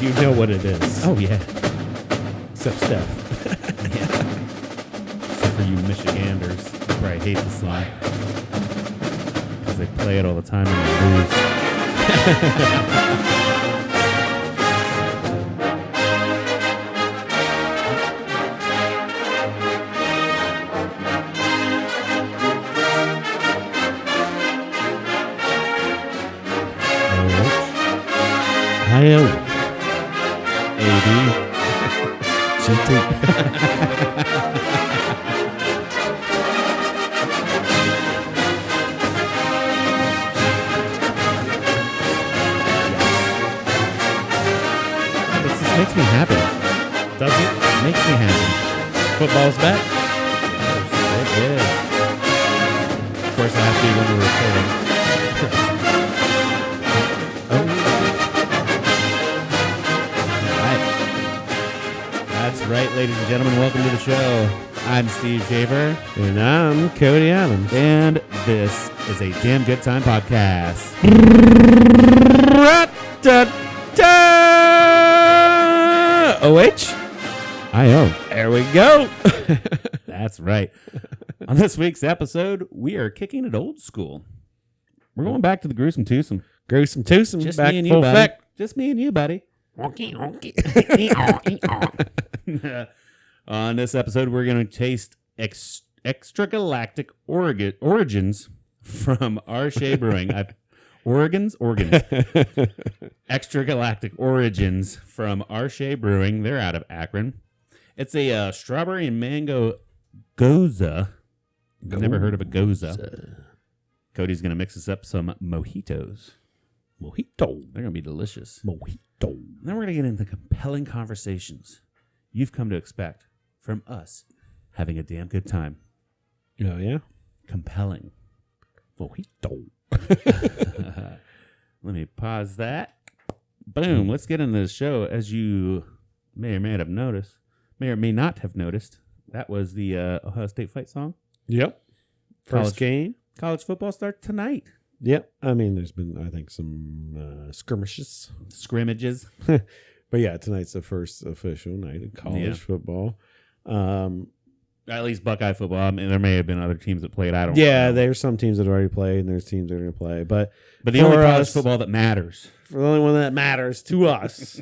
you know what it is. Oh, yeah. Except Steph. Yeah. Except for you Michiganders who probably hate the song. Because they play it all the time and they lose. Ohio. AD. This just makes me happy. Does it? Makes me happy. Football's back. It is. Of course, I have to be when we're recording. That's right, ladies and gentlemen. Welcome to the show. I'm Steve Shaver. And I'm Cody Adams. And this is a Damn Good Time podcast. I.O. There we go. That's right. On this week's episode, we are kicking it old school. We're going back to the gruesome twosome. Gruesome twosome. Just back me and full you, buddy. effect. Just me and you, buddy. On this episode, we're going to taste Extragalactic Origins from our Shea Brewing. Organs. Extragalactic Origins from our Shea Brewing. They're out of Akron. It's a strawberry and mango gose. Never heard of a gose. Cody's going to mix us up some mojitos. Mojito. They're going to be delicious. Mojito. Then we're going to get into compelling conversations you've come to expect from us having a damn good time. Oh, yeah? Compelling. Mojito. Let me pause that. Boom. Let's get into the show. As you may or may not have noticed, that was the Ohio State fight song. Yep. First game. College football starts tonight. Yep. I mean, there's been, I think, some skirmishes. Scrimmages. But yeah, tonight's the first official night of college football. At least Buckeye football. I mean, there may have been other teams that played. I don't know. Yeah, there's some teams that already played, and there's teams that are going to play. But the only college football that matters. For the only one that matters to us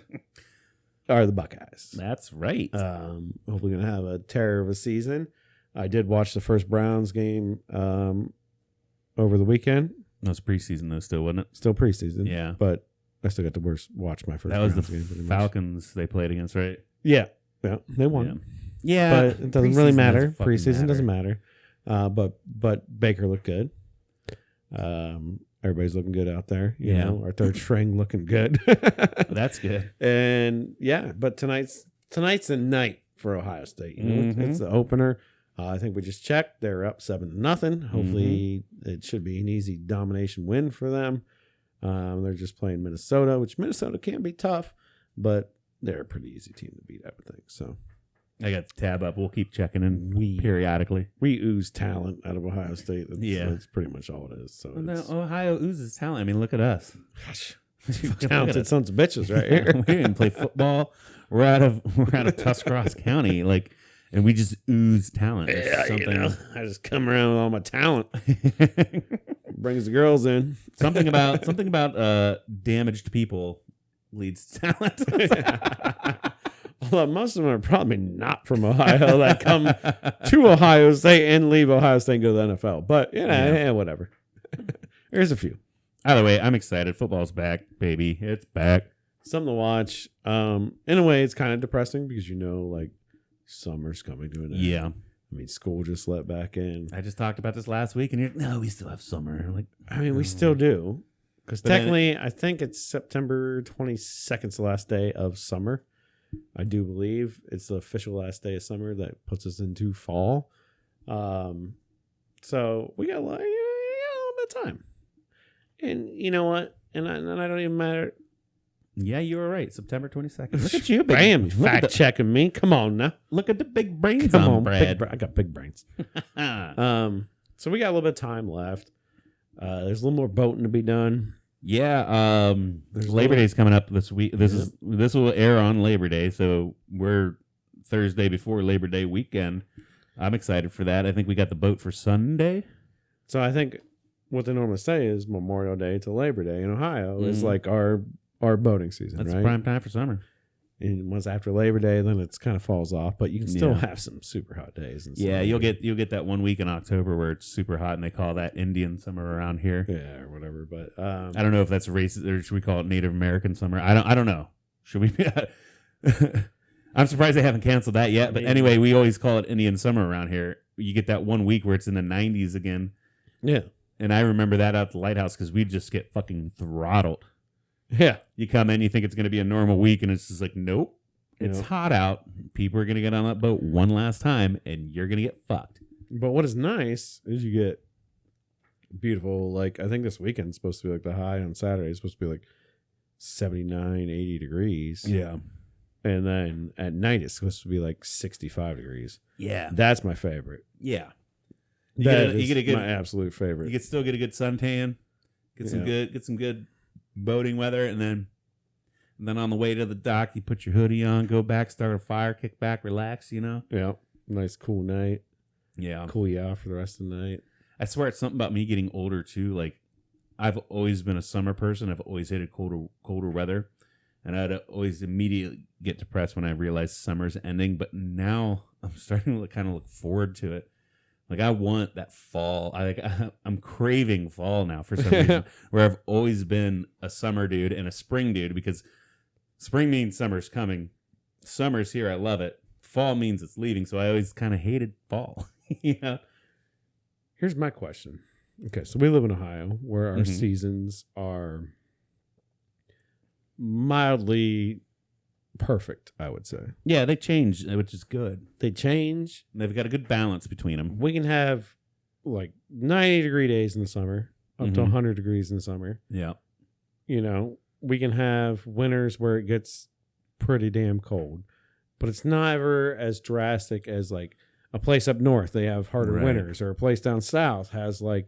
are the Buckeyes. That's right. Hopefully going to have a terror of a season. I did watch the first Browns game over the weekend. That was preseason, though, still, wasn't it? Still preseason. Yeah. But I still got to watch my first That was Browns the game. Falcons they played against, right? Yeah. Yeah. They won. Yeah. But it doesn't really matter. Doesn't fucking Preseason doesn't matter. But Baker looked good. Everybody's looking good out there. You know, our third string looking good. That's good. And yeah, but tonight's the night for Ohio State. You know, it's the opener. I think we just checked. They're up 7-0. Hopefully, it should be an easy domination win for them. They're just playing Minnesota, which Minnesota can be tough, but they're a pretty easy team to beat, I would think. So I got the tab up. We'll keep checking in periodically. We ooze talent out of Ohio State. That's pretty much all it is. So Ohio oozes talent. I mean, look at us. Gosh, talented sons of bitches right here. We didn't play football. We're out of Tuscarawas County, and we just ooze talent. Yeah, I just come around with all my talent. Brings the girls in. Something about damaged people leads to talent. Although most of them are probably not from Ohio that come to Ohio State and leave Ohio State and go to the NFL. But, whatever. There's a few. Either way, I'm excited. Football's back, baby. It's back. Something to watch. In a way, it's kind of depressing because, summer's coming to an end. Yeah. I mean, school just let back in. I just talked about this last week, and you're no, we still have summer. We still do. Because technically, I think it's September 22nd is the last day of summer. I do believe it's the official last day of summer that puts us into fall. So we got a little bit of time. And you know what? And I don't even matter. Yeah, you were right. September 22nd. Look at you, bam! Fact checking me. Come on now. Look at the big brains. Come on, Brad. I got big brains. So we got a little bit of time left. There's a little more boating to be done. Yeah, Labor Day's coming up this week. This will air on Labor Day, so we're Thursday before Labor Day weekend. I'm excited for that. I think we got the boat for Sunday. So I think what they normally say is Memorial Day to Labor Day in Ohio is like our boating season. That's right? prime time for summer. And once after Labor Day, then it's kind of falls off, but you can still have some super hot days. And yeah, you'll get that 1 week in October where it's super hot, and they call that Indian summer around here. Yeah, or whatever. But I don't know if that's racist, or should we call it Native American summer? I don't know. Should we? I'm surprised they haven't canceled that yet. But anyway, we always call it Indian summer around here. You get that 1 week where it's in the 90s again. Yeah, and I remember that out at the lighthouse because we'd just get fucking throttled. Yeah. You come in, you think it's going to be a normal week, and it's just like, nope. It's hot out. People are going to get on that boat one last time, and you're going to get fucked. But what is nice is you get beautiful, like, I think this weekend's supposed to be like the high on Saturday is supposed to be like 79, 80 degrees. Yeah. And then at night it's supposed to be like 65 degrees. Yeah. That's my favorite. Yeah. You get a good, my absolute favorite. You can still get a good suntan, get some good boating weather, and then on the way to the dock, you put your hoodie on, go back, start a fire, kick back, relax, Yeah. Nice, cool night. Yeah. Cool you off for the rest of the night. I swear it's something about me getting older, too. Like, I've always been a summer person. I've always hated colder weather. And I'd always immediately get depressed when I realized summer's ending. But now I'm starting to kind of look forward to it. Like, I want that fall. I'm craving fall now for some reason. Where I've always been a summer dude and a spring dude, because spring means summer's coming. Summer's here. I love it. Fall means it's leaving. So I always kind of hated fall. Here's my question. Okay, so we live in Ohio where our seasons are mildly perfect, I would say. Yeah, they change, which is good. They change. They've got a good balance between them. We can have like 90-degree days in the summer, up to 100 degrees in the summer. Yeah. We can have winters where it gets pretty damn cold, but it's never as drastic as like a place up north. They have harder winters, or a place down south has like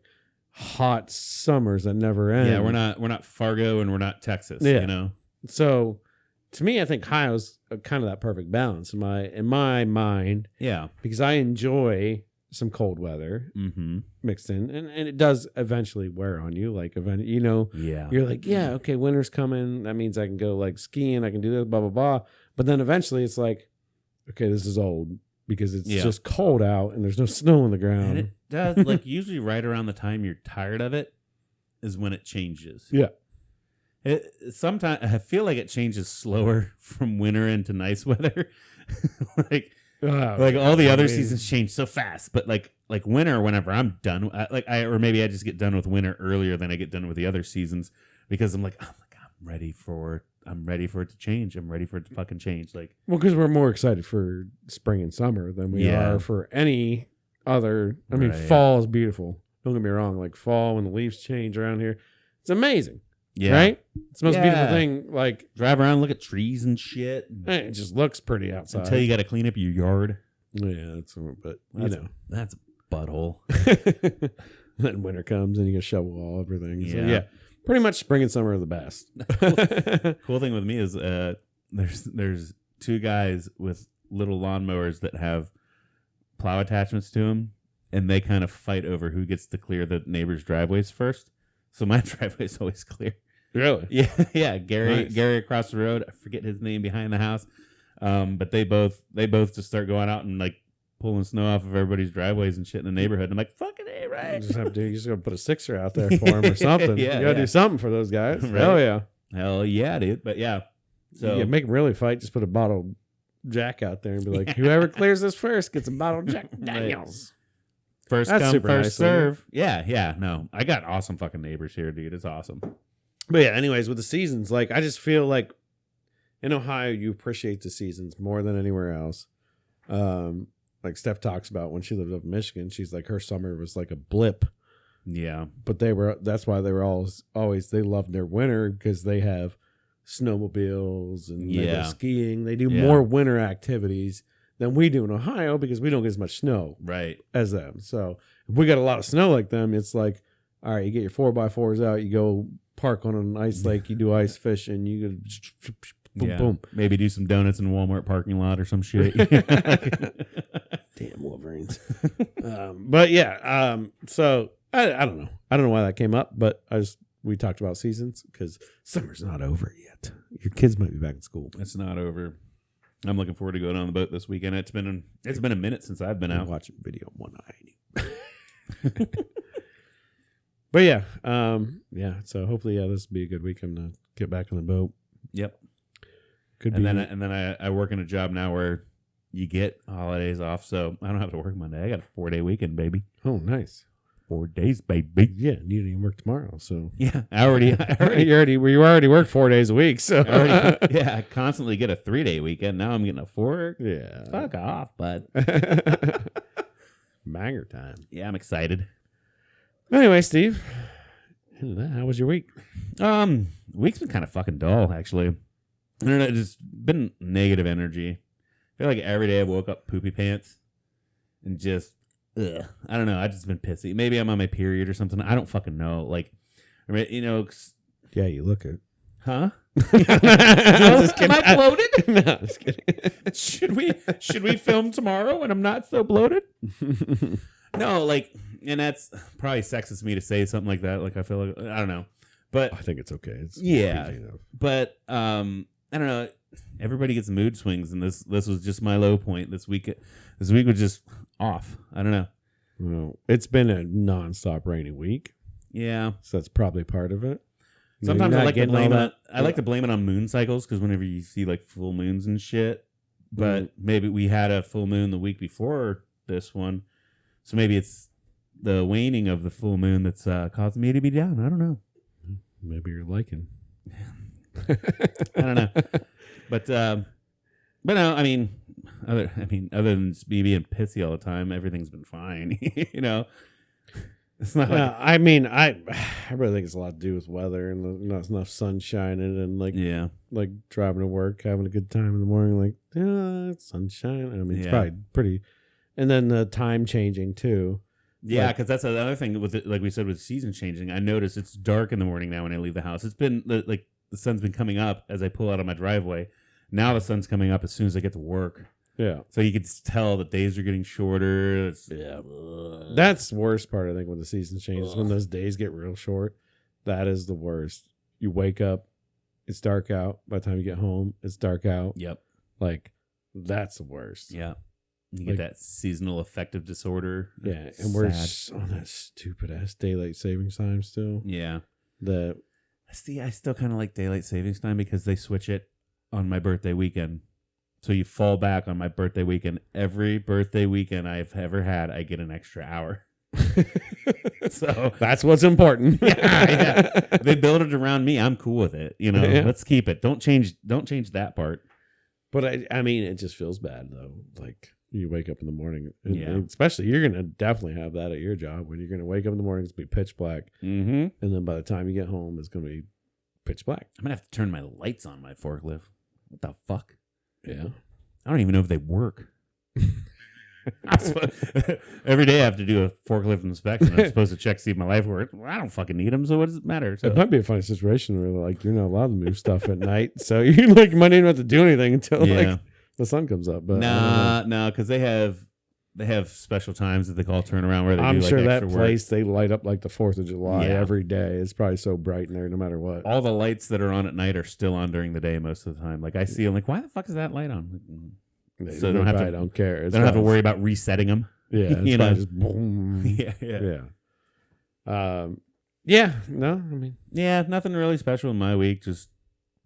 hot summers that never end. Yeah, we're not Fargo and we're not Texas. Yeah. So to me, I think Ohio's kind of that perfect balance in my mind. Yeah, because I enjoy some cold weather mixed in, and it does eventually wear on you. Like, yeah, you're like, yeah, okay, winter's coming. That means I can go like skiing. I can do this, blah blah blah. But then eventually, it's like, okay, this is old because it's just cold out and there's no snow on the ground. And it does, like, usually right around the time you're tired of it is when it changes. Yeah. Sometimes I feel like it changes slower from winter into nice weather. like all the other seasons change so fast, but like winter, whenever I'm done, or maybe I just get done with winter earlier than I get done with the other seasons, because I'm like, I'm ready for it to change. I'm ready for it to fucking change. Like, well, because we're more excited for spring and summer than we are for any other. I mean, fall is beautiful. Don't get me wrong. Like fall when the leaves change around here, it's amazing. Yeah. Right? It's the most beautiful thing. Like, drive around, look at trees and shit. It just looks pretty outside. Until you got to clean up your yard. Yeah, that's a butthole. Then winter comes and you got to shovel all everything. Yeah. So, pretty much spring and summer are the best. Cool thing with me is there's two guys with little lawnmowers that have plow attachments to them, and they kind of fight over who gets to clear the neighbor's driveways first. So my driveway's always clear. Really? Yeah. Gary across the road. I forget his name behind the house. But they both just start going out and like pulling snow off of everybody's driveways and shit in the neighborhood. And I'm like, fucking A, right? You just gotta put a sixer out there for him or something. You gotta do something for those guys. Right? Hell yeah, dude. But yeah. So make them really fight. Just put a bottle of Jack out there and be like, whoever clears this first gets a bottle of Jack Daniels. First come, first serve. Yeah. No, I got awesome fucking neighbors here, dude. It's awesome. But yeah, anyways, with the seasons, like, I just feel like in Ohio, you appreciate the seasons more than anywhere else. Like Steph talks about when she lived up in Michigan, she's like, her summer was like a blip. Yeah. But that's why they were always they loved their winter, because they have snowmobiles and they go skiing. They do more winter activities than we do in Ohio because we don't get as much snow as them. So if we got a lot of snow like them, it's like, all right, you get your 4x4s out, you go park on an ice lake, you do ice fishing, you go boom, boom. Maybe do some donuts in a Walmart parking lot or some shit. Damn Wolverines. But yeah, so I don't know. I don't know why that came up, but we talked about seasons because summer's not over yet. Your kids might be back in school. It's not over. I'm looking forward to going on the boat this weekend. It's been a minute since I've been out watching video one eye. But yeah, So hopefully, this will be a good weekend to get back on the boat. Yep. Could and be. Then I work in a job now where you get holidays off, so I don't have to work Monday. I got a 4-day weekend, baby. Oh, nice. 4 days, baby. Yeah, you didn't even work tomorrow, so yeah, I already you already work 4 days a week, so I constantly get a 3-day weekend. Now I'm getting a 4. Yeah, fuck off, bud. Banger time. Yeah, I'm excited. Anyway, Steve, how was your week? Week's been kind of fucking dull, actually. I don't know, it's just been negative energy. I feel like every day I woke up poopy pants and just. Ugh. I don't know. I've just been pissy. Maybe I'm on my period or something. I don't fucking know. Like, yeah, you look it. Huh? Am I bloated? No, just kidding. Should we film tomorrow when I'm not so bloated? No, and that's probably sexist of me to say something like that. Like, I feel like I don't know, but I think it's okay. It's yeah, but I don't know. Everybody gets mood swings, and this was just my low point this week. This week was just off. I don't know. Well, it's been a nonstop rainy week. Yeah, so that's probably part of it. Sometimes I like to blame it. I like to blame it on moon cycles because whenever you see like full moons and shit, but maybe we had a full moon the week before this one, so maybe it's the waning of the full moon that's causing me to be down. I don't know. Maybe you're liking. I don't know. But no, I mean, other than me being pissy all the time, everything's been fine. It's not. I mean, I really think it's a lot to do with weather and not enough sun shining and like driving to work, having a good time in the morning. Like, it's sunshine. I mean, it's probably pretty. And then the time changing too. Yeah, because that's another thing with it, like we said with season changing. I notice it's dark in the morning now when I leave the house. It's been like the sun's been coming up as I pull out of my driveway. Now the sun's coming up as soon as I get to work. Yeah. So you can tell the days are getting shorter. That's the worst part, I think, when the season changes. When those days get real short, that is the worst. You wake up, it's dark out. By the time you get home, it's dark out. Yep. Like, that's the worst. Yeah. You get that seasonal affective disorder. Yeah. And we're on that stupid ass daylight savings time still. Yeah. I still kind of like daylight savings time because they switch it on my birthday weekend. So you fall back on my birthday weekend. Every birthday weekend I've ever had, I get an extra hour. So that's what's important. Yeah. They build it around me. I'm cool with it. Let's keep it. Don't change that part. But I mean, it just feels bad though. Like you wake up in the morning, and especially you're gonna definitely have that at your job when you're gonna wake up in the morning, it's gonna be pitch black, and then by the time you get home, it's gonna be pitch black. I'm gonna have to turn my lights on my forklift. What the fuck? Yeah. I don't even know if they work. Every day I have to do a forklift inspection. I'm supposed to check, see if my life works. Well, I don't fucking need them, so what does it matter? So. It might be a funny situation where like you're not allowed to move stuff at night, so you like might not even have to do anything until like the sun comes up. But no, because they have special times that they call turnaround where they I'm do sure like that extra place work. They light up like the 4th of July every day. It's probably so bright in there no matter what. All the lights that are on at night are still on during the day most of the time. Like I see them, like why the fuck is that light on? So they don't care. They don't have to worry about resetting them. Yeah, it's just boom. Yeah. Nothing really special in my week. Just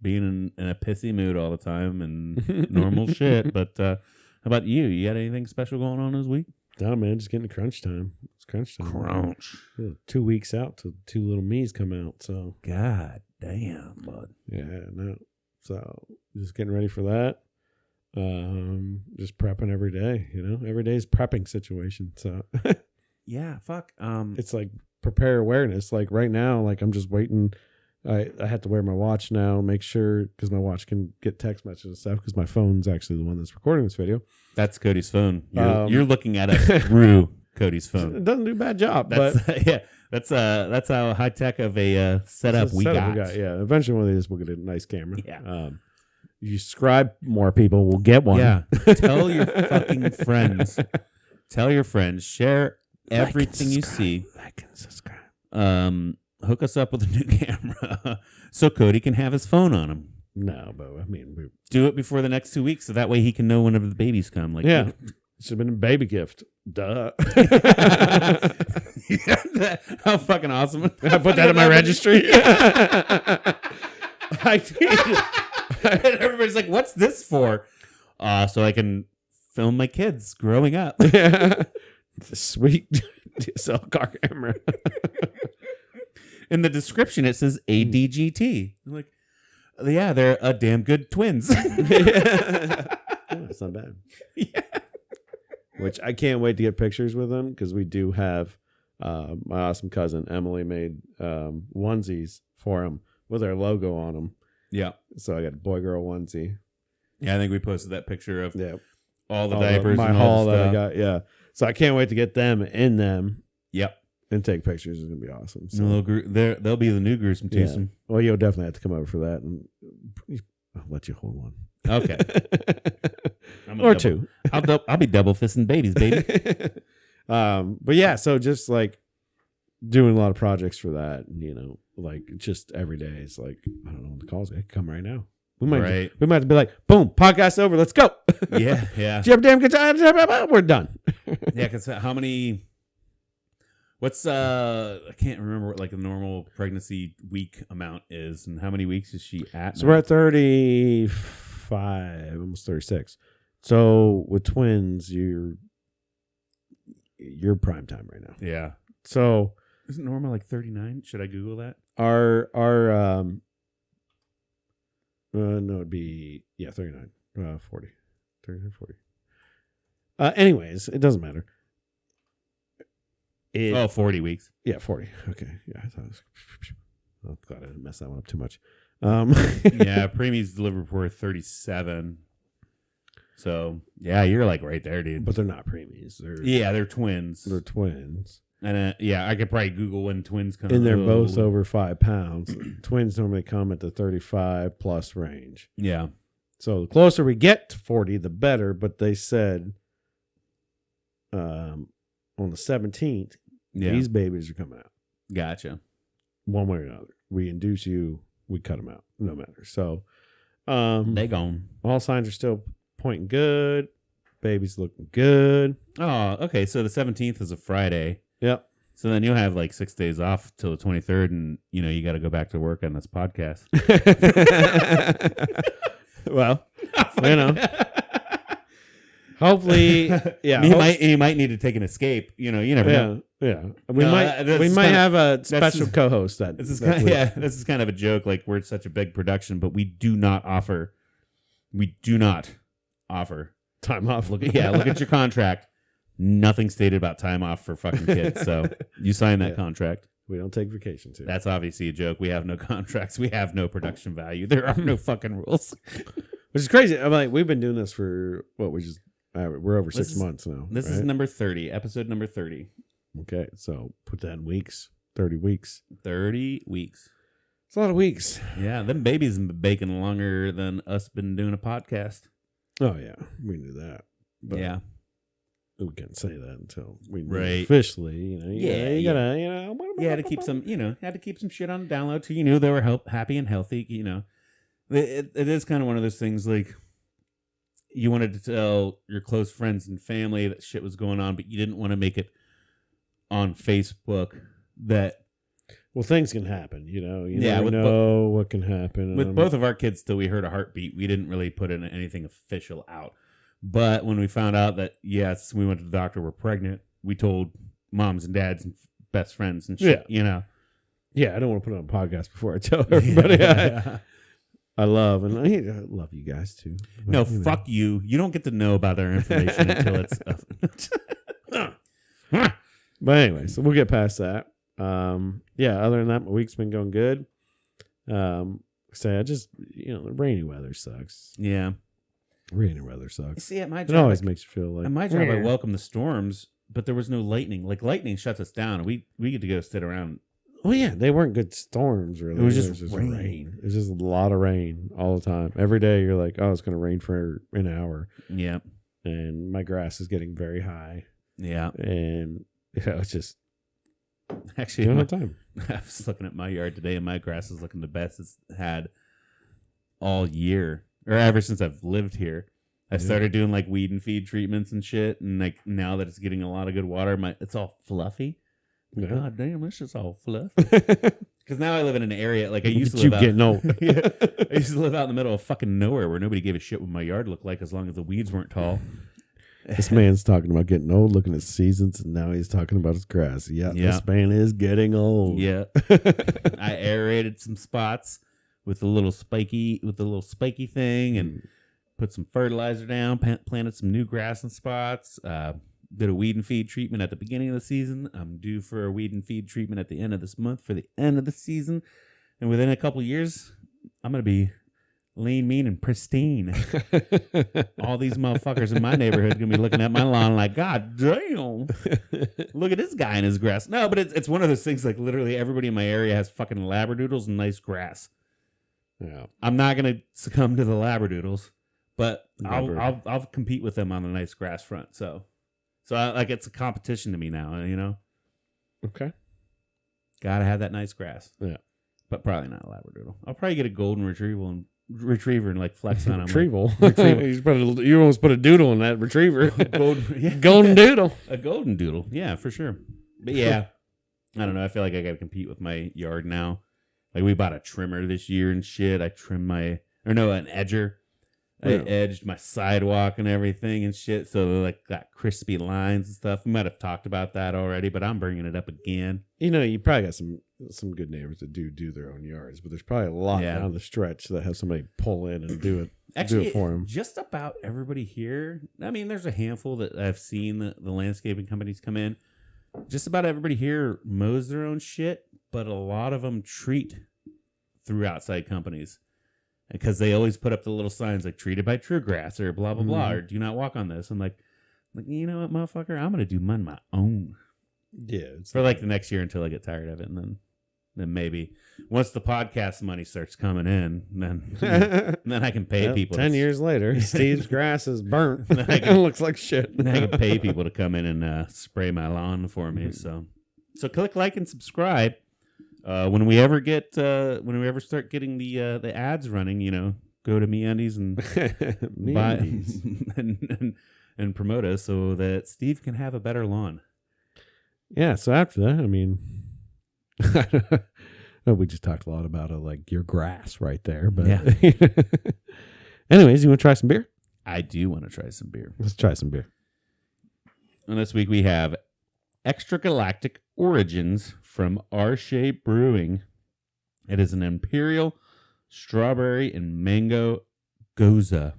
being in a pissy mood all the time and normal shit. But how about you? You got anything special going on this week? No, man, just getting to crunch time. It's crunch time. Crunch. 2 weeks out till 2 little me's come out. So God damn, bud. Yeah, no. So just getting ready for that. Just prepping every day. Every day's prepping situation. So yeah, fuck. It's like prepare awareness. Like right now, like I'm just waiting. I have to wear my watch now, make sure, because my watch can get text messages and stuff, because my phone's actually the one that's recording this video. That's Cody's phone. You're looking at us through Cody's phone. It doesn't do a bad job. But yeah, That's how high tech of a setup we got. Yeah, eventually one of these we'll get a nice camera. Yeah. You subscribe, more people will get one. Yeah. Tell your fucking friends. Tell your friends. Share everything you see. Like and subscribe. Hook us up with a new camera so Cody can have his phone on him. No, but I mean, do it before the next 2 weeks, so that way he can know whenever the babies come. Like, yeah, it should have been a baby gift. Duh. Yeah, how fucking awesome! I put that in my registry. And everybody's like, "What's this for?" So I can film my kids growing up. Yeah. It's a sweet DSL car camera. In the description, it says ADGT. I'm like, yeah, they're a damn good twins. Yeah. Oh, that's not bad. Yeah. Which I can't wait to get pictures with them because we do have my awesome cousin Emily made onesies for him with our logo on them. Yeah. So I got a boy girl onesie. Yeah, I think we posted that picture of all the all diapers, my and haul all the that stuff. I got. Yeah. So I can't wait to get them in them. Yep. And take pictures. It's gonna be awesome. So They'll be the new gruesome twosome. Well, you'll definitely have to come over for that, and I'll let you hold one. Okay. Or two. I'll be double fisting babies, baby. But yeah, so just like doing a lot of projects for that, and like just every day. It's like I don't know when the calls come right now. We might have to be like, boom, podcast over, let's go. Yeah. Do you have a damn good time? We're done. Yeah, because how many? What's I can't remember what like the normal pregnancy week amount is, and how many weeks is she at? So we're at 35, almost 36. So with twins, you're prime time right now. Yeah. So isn't normal like 39? Should I Google that? Our no, it'd be 39, 40, 39, 40. Anyways, it doesn't matter. 40 weeks. Yeah, 40. Okay. Yeah, I thought it was. I'm glad I didn't mess that one up too much. Yeah, preemies delivered for 37. So yeah, you're like right there, dude. But they're not preemies. They're twins. They're twins. And I could probably Google when twins come. And they're both over 5 pounds. Twins normally come at the 35 plus range. Yeah. So the closer we get to 40, the better. But they said on the 17th, these babies are coming out. Gotcha. One way or another. We induce you, we cut them out. No matter. So they gone. All signs are still pointing good. Baby's looking good. Oh, okay. So the 17th is a Friday. Yep. So then you'll have like 6 days off till the 23rd, and you got to go back to work on this podcast. Well, hopefully, yeah. You might need to take an escape. You never know. Yeah. We might have a special co-host that. This is kind of a joke. Like we're such a big production, but we do not offer time off. Look at your contract. Nothing stated about time off for fucking kids. So you sign that contract. We don't take vacations here. That's obviously a joke. We have no contracts. We have no production value. There are no fucking rules. Which is crazy. I'm like, we've been doing this for we're over 6 months now. This is number 30, episode number 30. Okay, so put that in weeks. 30 weeks. 30 weeks. It's a lot of weeks. Yeah, them babies have been baking longer than us been doing a podcast. Oh yeah, we knew that. But yeah. We can't say that until we officially, you had to keep some, had to keep some shit on the download till you knew they were happy and healthy. It is kind of one of those things like you wanted to tell your close friends and family that shit was going on, but you didn't want to make it on Facebook that. Well, things can happen, you never know what can happen. With both of our kids, till we heard a heartbeat, we didn't really put in anything official out. But when we found out that, yes, we went to the doctor, we're pregnant, we told moms and dads and best friends and shit, Yeah, I don't want to put it on a podcast before I tell everybody. I love you guys too. But, fuck you. You don't get to know about our information until it's... But anyway, so we'll get past that. Other than that, my week's been going good. I just, the rainy weather sucks. Yeah. Rainy weather sucks. See, at my job, it always makes you feel like at my job, I welcome the storms, but there was no lightning. Like lightning shuts us down. We get to go sit around. Oh yeah, they weren't good storms really. It was just rain. It was just a lot of rain all the time. Every day you're like, oh, it's going to rain for an hour. Yeah. And my grass is getting very high. Yeah. And it's just actually no time. I was looking at my yard today, and my grass is looking the best it's had all year, or ever since I've lived here. I started doing like weed and feed treatments and shit, and like now that it's getting a lot of good water, it's all fluffy. Yeah. God damn, it's just all fluffy. Because now I live in an area like I used to live out. Getting old. Yeah, I used to live out in the middle of fucking nowhere where nobody gave a shit what my yard looked like as long as the weeds weren't tall. This man's talking about getting old, looking at seasons, and now he's talking about his grass. Yeah, this man is getting old. Yeah, I aerated some spots with the little spiky thing, and put some fertilizer down. Planted some new grass in spots. Did a weed and feed treatment at the beginning of the season. I'm due for a weed and feed treatment at the end of this month for the end of the season. And within a couple of years, I'm going to be lean, mean, and pristine. All these motherfuckers in my neighborhood are going to be looking at my lawn like, God damn. Look at this guy in his grass. No, but it's one of those things like literally everybody in my area has fucking labradoodles and nice grass. Yeah. I'm not going to succumb to the labradoodles, but I'll compete with them on the nice grass front. So like it's a competition to me now, you know? Okay. Gotta have that nice grass. Yeah. But probably not a labradoodle. I'll probably get a golden retriever and like flex on him. Retrieval. Retrieval. You almost put a doodle in that retriever. Golden doodle. A golden doodle. Yeah, for sure. But yeah, I don't know. I feel like I got to compete with my yard now. Like we bought a trimmer this year and shit. I trimmed an edger. I edged my sidewalk and everything and shit. So they like got crispy lines and stuff. We might have talked about that already, but I'm bringing it up again. You know, you probably got some good neighbors that do their own yards, but there's probably a lot down the stretch that have somebody pull in and do it. Actually, do it for them. Just about everybody here. I mean, there's a handful that I've seen the landscaping companies come in. Just about everybody here mows their own shit, but a lot of them treat through outside companies. Because they always put up the little signs like treated by True Grass or blah, blah, blah, or do not walk on this. I'm like, you know what, motherfucker? I'm going to do mine my own. Yeah. For like the next year until I get tired of it. And then maybe once the podcast money starts coming in, then I can pay people. 10 years later, Steve's grass is burnt. It looks like shit. Then I can pay people to come in and spray my lawn for me. So click like and subscribe. When we ever start getting the ads running, you know, go to Mayonnaise and buy and promote us so that Steve can have a better lawn. Yeah. So after that, I mean, we just talked a lot about like your grass right there, but anyways, you want to try some beer? I do want to try some beer. Let's try some beer. And this week we have Extragalactic Origins from Shea Brewing. It is an Imperial Strawberry and Mango Gose.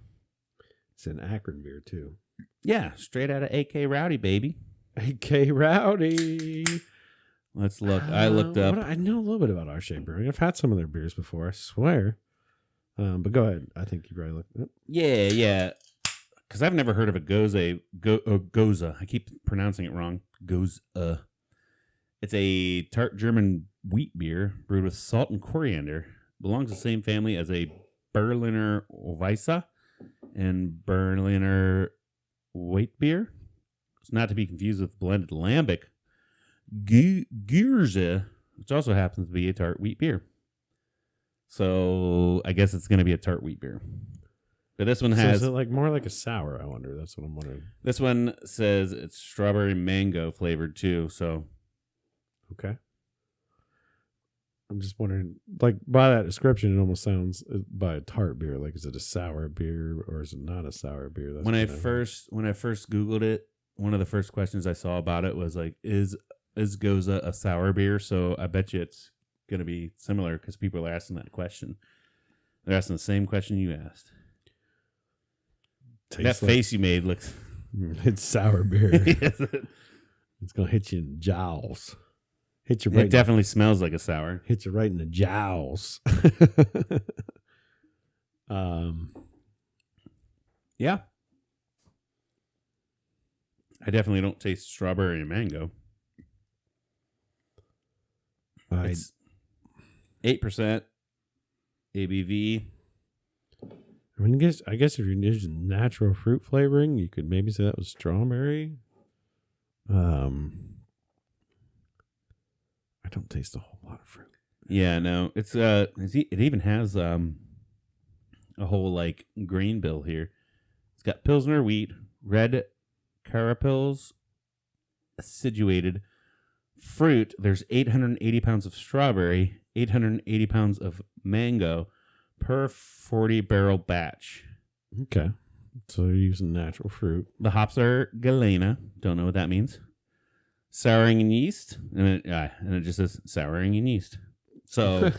It's an Akron beer, too. Yeah, straight out of AK Rowdy, baby. AK Rowdy. Let's look. I looked up. I know a little bit about Shea Brewing. I've had some of their beers before, I swear. But go ahead. I think you probably looked it up. Yeah. Because I've never heard of a gose. Gose. I keep pronouncing it wrong. Gose. It's a tart German wheat beer brewed with salt and coriander. Belongs to the same family as a Berliner Weisse and Berliner Wheat beer. It's not to be confused with blended lambic Gurze, which also happens to be a tart wheat beer. So I guess it's going to be a tart wheat beer. But this one has... So is it like more like a sour, I wonder? That's what I'm wondering. This one says it's strawberry mango flavored too, so... Okay. I'm just wondering, like, by that description, it almost sounds by a tart beer. Like, is it a sour beer or is it not a sour beer? That's when I first Googled it, one of the first questions I saw about it was like, is Gose a sour beer? So I bet you it's going to be similar because people are asking that question. They're asking the same question you asked. That face you made looks... It's sour beer. It's going to hit you in the jowls. Hit you right. It definitely smells like a sour. Hit you right in the jowls. Yeah. I definitely don't taste strawberry and mango. It's 8% ABV. I mean, I guess if you're using natural fruit flavoring, you could maybe say that was strawberry. I don't taste a whole lot of fruit. Yeah, no, it even has a whole like grain bill here. It's got Pilsner wheat, red carapils, acidulated fruit. There's 880 pounds of strawberry, 880 pounds of mango per 40 barrel batch. Okay. So you're using natural fruit. The hops are Galena. Don't know what that means. Souring and yeast. And it just says souring and yeast. So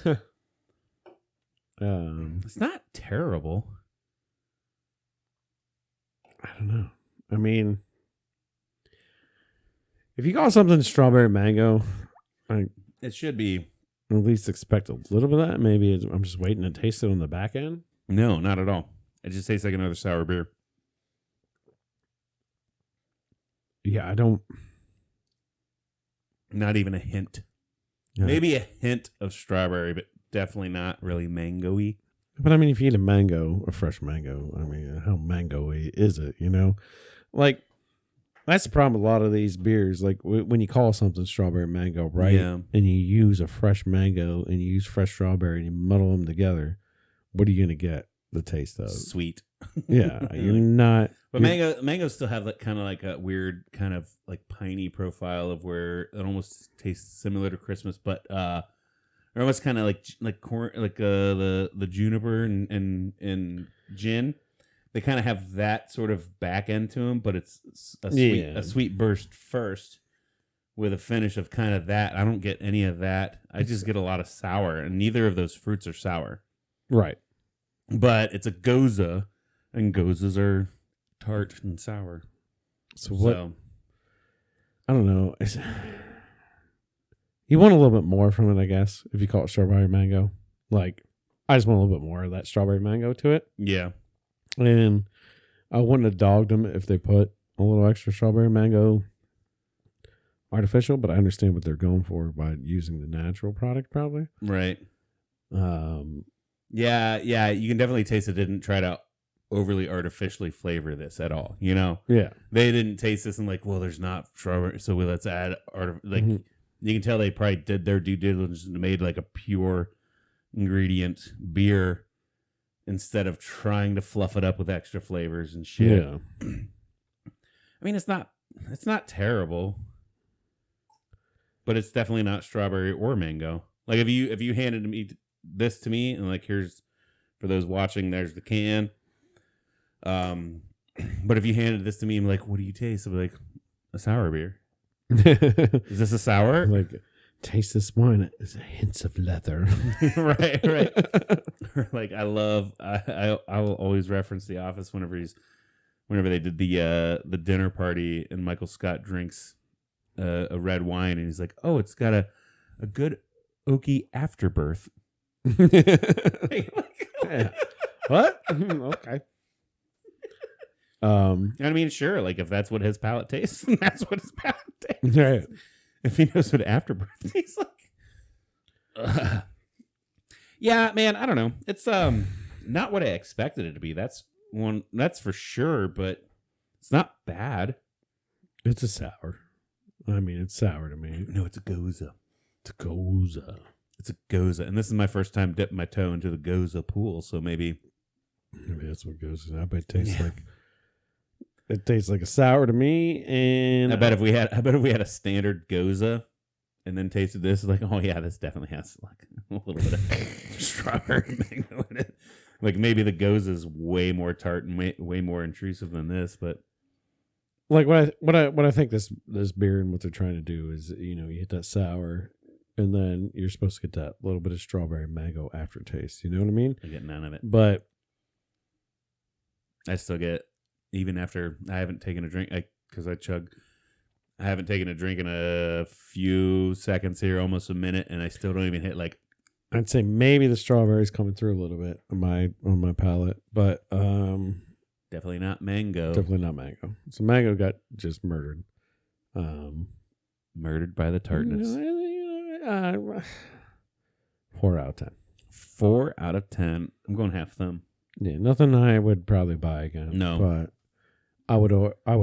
it's not terrible. I don't know. I mean, if you call something strawberry mango, It should be. at least expect a little bit of that. Maybe I'm just waiting to taste it on the back end. No, not at all. It just tastes like another sour beer. Yeah, I don't. Not even a hint. Yeah. Maybe a hint of strawberry, but definitely not really mango-y. But I mean, if you eat a fresh mango, I mean, how mango-y is it, you know? Like, that's the problem with a lot of these beers. Like, when you call something strawberry mango, right? Yeah. And you use a fresh mango and you use fresh strawberry and you muddle them together, what are you going to get the taste of? Sweet. Yeah, you're not. But mangoes still have that kind of like a weird kind of like piney profile of where it almost tastes similar to Christmas, but or almost kind of like corn, like the juniper and gin. They kind of have that sort of back end to them, but it's a sweet burst first with a finish of kind of that. I don't get any of that. I just get a lot of sour, and neither of those fruits are sour. Right. But it's a gose, and goses are tart and sour. So what? I don't know. You want a little bit more from it, I guess, if you call it strawberry mango. Like, I just want a little bit more of that strawberry mango to it. Yeah. And I wouldn't have dogged them if they put a little extra strawberry mango artificial, but I understand what they're going for by using the natural product, probably. Right. Yeah, you can definitely taste it didn't try to overly artificially flavor this at all, you know? Yeah. They didn't taste this and like, well, there's not strawberry, so let's add you can tell they probably did their due diligence and made like a pure ingredient beer instead of trying to fluff it up with extra flavors and shit. Yeah. I mean, it's not terrible, but it's definitely not strawberry or mango. Like if you handed this to me and like, here's for those watching, there's the can. But if you handed this to me and like, what do you taste? I'd be like, a sour beer. Is this a sour? Like, taste this wine. It's hints of leather. right. Like I will always reference The Office whenever they did the dinner party and Michael Scott drinks a red wine and he's like, oh, it's got a good oaky afterbirth. What? Okay. I mean, sure. Like if that's what his palate tastes, then that's what his palate tastes. Right. If he knows what afterbirth tastes like. Yeah, man. I don't know. It's not what I expected it to be. That's for sure. But it's not bad. It's a sour. I mean, it's sour to me. No, it's a gose. It's a gose. It's a gose, and this is my first time dipping my toe into the gose pool. So maybe that's what gose is. I bet it tastes like. It tastes like a sour to me, and I bet if we had a standard gose, and then tasted this, like, oh yeah, this definitely has like a little bit of strawberry mango in it. Like maybe the gose is way more tart and way more intrusive than this, but like what I think this beer and what they're trying to do is, you know, you hit that sour, and then you're supposed to get that little bit of strawberry mango aftertaste. You know what I mean? I get none of it, but I still get. Even after I haven't taken a drink, because I haven't taken a drink in a few seconds here, almost a minute, and I still don't even hit like. I'd say maybe the strawberry's coming through a little bit on my palate, but Definitely not mango. Definitely not mango. So mango got just murdered. Murdered by the tartness. 4 out of 10. 4 out of 10. I'm going half thumb. Yeah, nothing I would probably buy again. No. But I would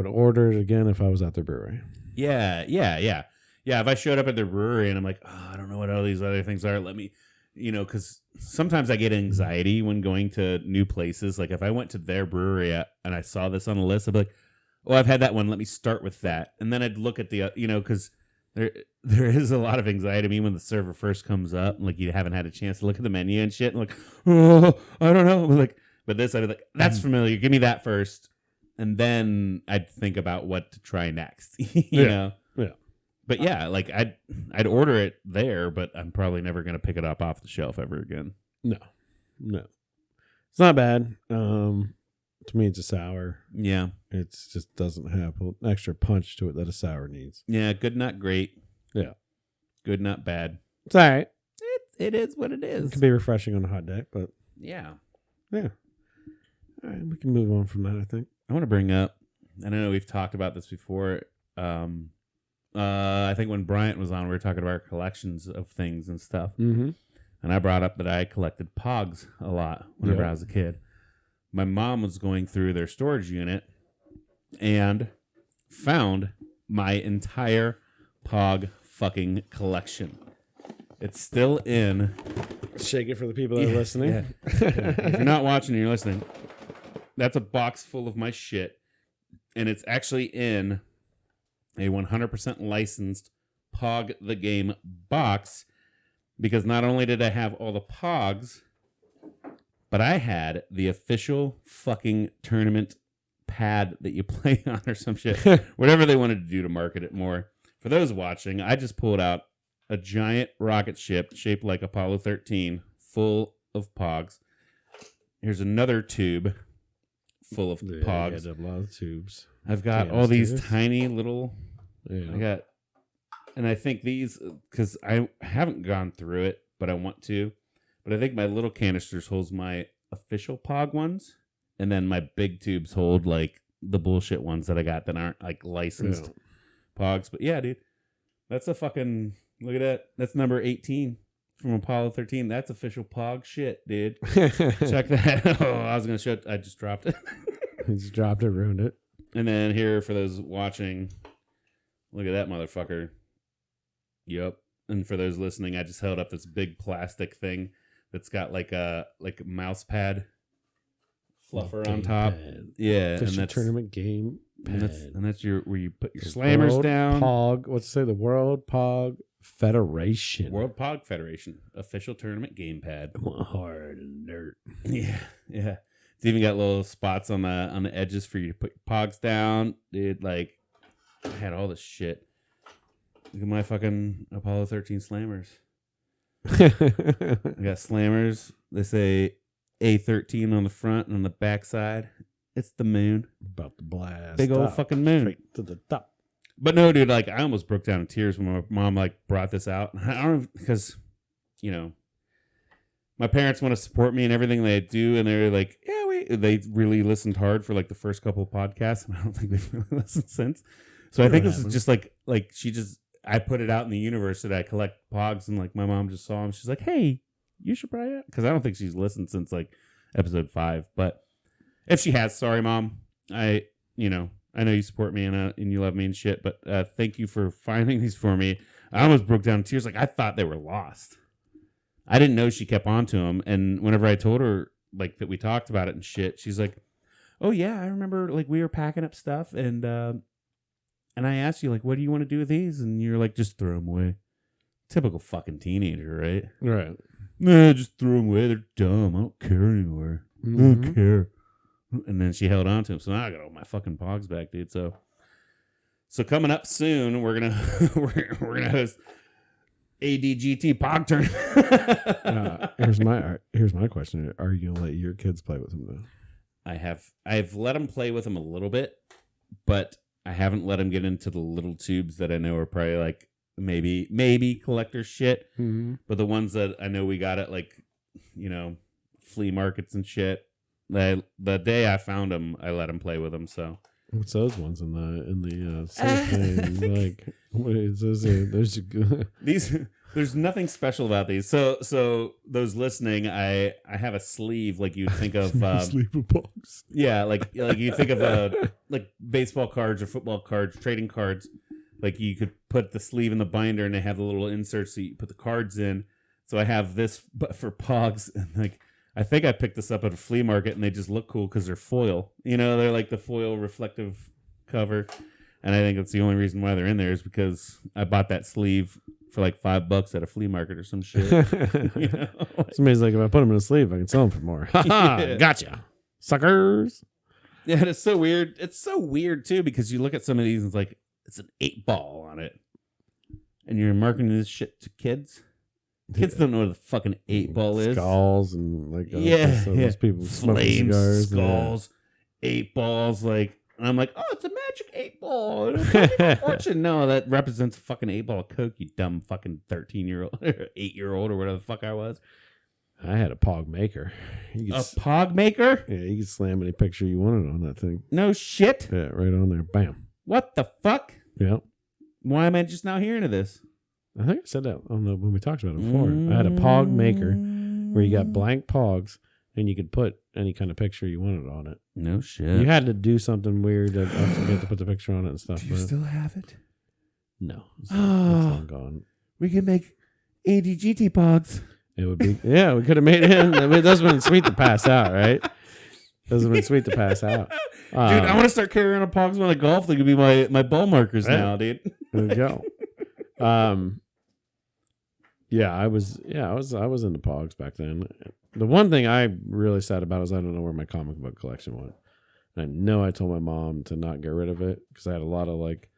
order it again if I was at the brewery. Yeah. If I showed up at the brewery and I'm like, oh, I don't know what all these other things are, let me, because sometimes I get anxiety when going to new places. Like if I went to their brewery and I saw this on the list, I'd be like, oh, I've had that one. Let me start with that. And then I'd look at the, because there is a lot of anxiety to me when the server first comes up. Like you haven't had a chance to look at the menu and shit. And like, oh, I don't know. But this, I'd be like, that's familiar. Give me that first. And then I'd think about what to try next, you know? Yeah. But yeah, like I'd order it there, but I'm probably never going to pick it up off the shelf ever again. No. It's not bad. To me, it's a sour. Yeah. It just doesn't have an extra punch to it that a sour needs. Yeah, good, not great. Yeah. Good, not bad. It's all right. It is what it is. It can be refreshing on a hot day, but yeah. All right, we can move on from that, I think. I want to bring up, and I know we've talked about this before. I think when Bryant was on, we were talking about our collections of things and stuff. Mm-hmm. And I brought up that I collected Pogs a lot whenever I was a kid. My mom was going through their storage unit and found my entire Pog fucking collection. It's still in. Shake it for the people that are listening. Yeah. If you're not watching and you're listening, that's a box full of my shit. And it's actually in a 100% licensed Pog the Game box. Because not only did I have all the Pogs, but I had the official fucking tournament pad that you play on or some shit. Whatever they wanted to do to market it more. For those watching, I just pulled out a giant rocket ship shaped like Apollo 13 full of Pogs. Here's another tube full of Pogs. Yeah, a lot of tubes. I've got all these tiny little... Yeah. And I think these, because I haven't gone through it, but I want to. But I think my little canisters holds my official Pog ones. And then my big tubes hold like the bullshit ones that I got that aren't like licensed Pogs. But yeah, dude, that's a fucking, look at that. That's number 18 from Apollo 13. That's official Pog shit, dude. Check that. Oh, I was going to show it. I just dropped it. You just dropped it, ruined it. And then here for those watching, look at that motherfucker. Yep. And for those listening, I just held up this big plastic thing that's got like a mouse pad fluffer on top. Pad. Yeah, That's and your that's tournament game pad. and that's your where you put your slammers World down. Pog. What's it say? The World Pog Federation. World Pog Federation official tournament game pad. I want hard and dirt. Yeah. It's even got little spots on the edges for you to put your Pogs down, dude. Like, I had all this shit. Look at my fucking Apollo 13 slammers. I got slammers. They say A13 on the front and on the back side. It's the moon. About to blast. Big old up, fucking moon. straight to the top. But no, dude, like I almost broke down in tears when my mom like brought this out. I don't because, my parents want to support me in everything they do, and they're like, they really listened hard for like the first couple of podcasts, and I don't think they've really listened since. So I think this is just like I put it out in the universe that I collect Pogs, and like my mom just saw them. She's like, "Hey, you should probably," because I don't think she's listened since like episode 5. But if she has, sorry, Mom. I know you support me and you love me and shit. But thank you for finding these for me. I almost broke down in tears. Like I thought they were lost. I didn't know she kept on to them. And whenever I told her like that we talked about it and shit, she's like, "Oh yeah, I remember like we were packing up stuff and I asked you like, what do you want to do with these? And you're like, just throw them away." Typical fucking teenager, right? Right. Nah, just throw them away. They're dumb. I don't care anymore. Mm-hmm. I don't care. And then she held on to them. So now I got all my fucking Pogs back, dude. So coming up soon, we're gonna host ADGT Pog Turn. Here's my question: are you gonna let your kids play with them though? I've let them play with them a little bit, but I haven't let them get into the little tubes that I know are probably like maybe collector shit. Mm-hmm. But the ones that I know we got at like flea markets and shit, The day I found them, I let him play with them. So what's those ones in the safe thing? Like, what is this? There's these. There's nothing special about these. So those listening, I have a sleeve like you'd think of sleeve of box. Yeah, like you think of like baseball cards or football cards, trading cards. Like you could put the sleeve in the binder, and they have the little inserts so you put the cards in. So I have this, but for Pogs, and like I think I picked this up at a flea market, and they just look cool because they're foil. They're like the foil reflective cover, and I think that's the only reason why they're in there is because I bought that sleeve for like $5 at a flea market or some shit. Somebody's like, if I put them in a sleeve, I can sell them for more. Yeah. Gotcha, suckers. Yeah, and it's so weird. It's so weird too because you look at some of these and it's like it's an 8-ball on it, and you're marketing this shit to kids. Kids don't know what the fucking 8-ball is. Skulls and like those people smoking flames, cigars, skulls, 8 balls, like. And I'm like, oh, it's a magic 8-ball. Fortune. No, that represents a fucking 8-ball of Coke, you dumb fucking 13-year-old, 8-year-old, or whatever the fuck I was. I had a Pog maker. A Pog maker? Yeah, you could slam any picture you wanted on that thing. No shit. Yeah, right on there. Bam. What the fuck? Yeah. Why am I just now hearing of this? I think I said that when we talked about it before. I had a Pog maker where you got blank Pogs and you could put any kind of picture you wanted on it. No shit. You had to do something weird to get to put the picture on it and stuff. Do you still have it? No. It's all gone. We can make ADGT Pogs. It would be, yeah, we could have made it. I mean, it does have been sweet to pass out, right? Does have been sweet to pass out. Dude, I want to start carrying around Pogs when I golf. They could be my ball markers now, dude. There you go. Yeah, I was into Pogs back then. The one thing I really sad about is I don't know where my comic book collection went. And I know I told my mom to not get rid of it because I had a lot of like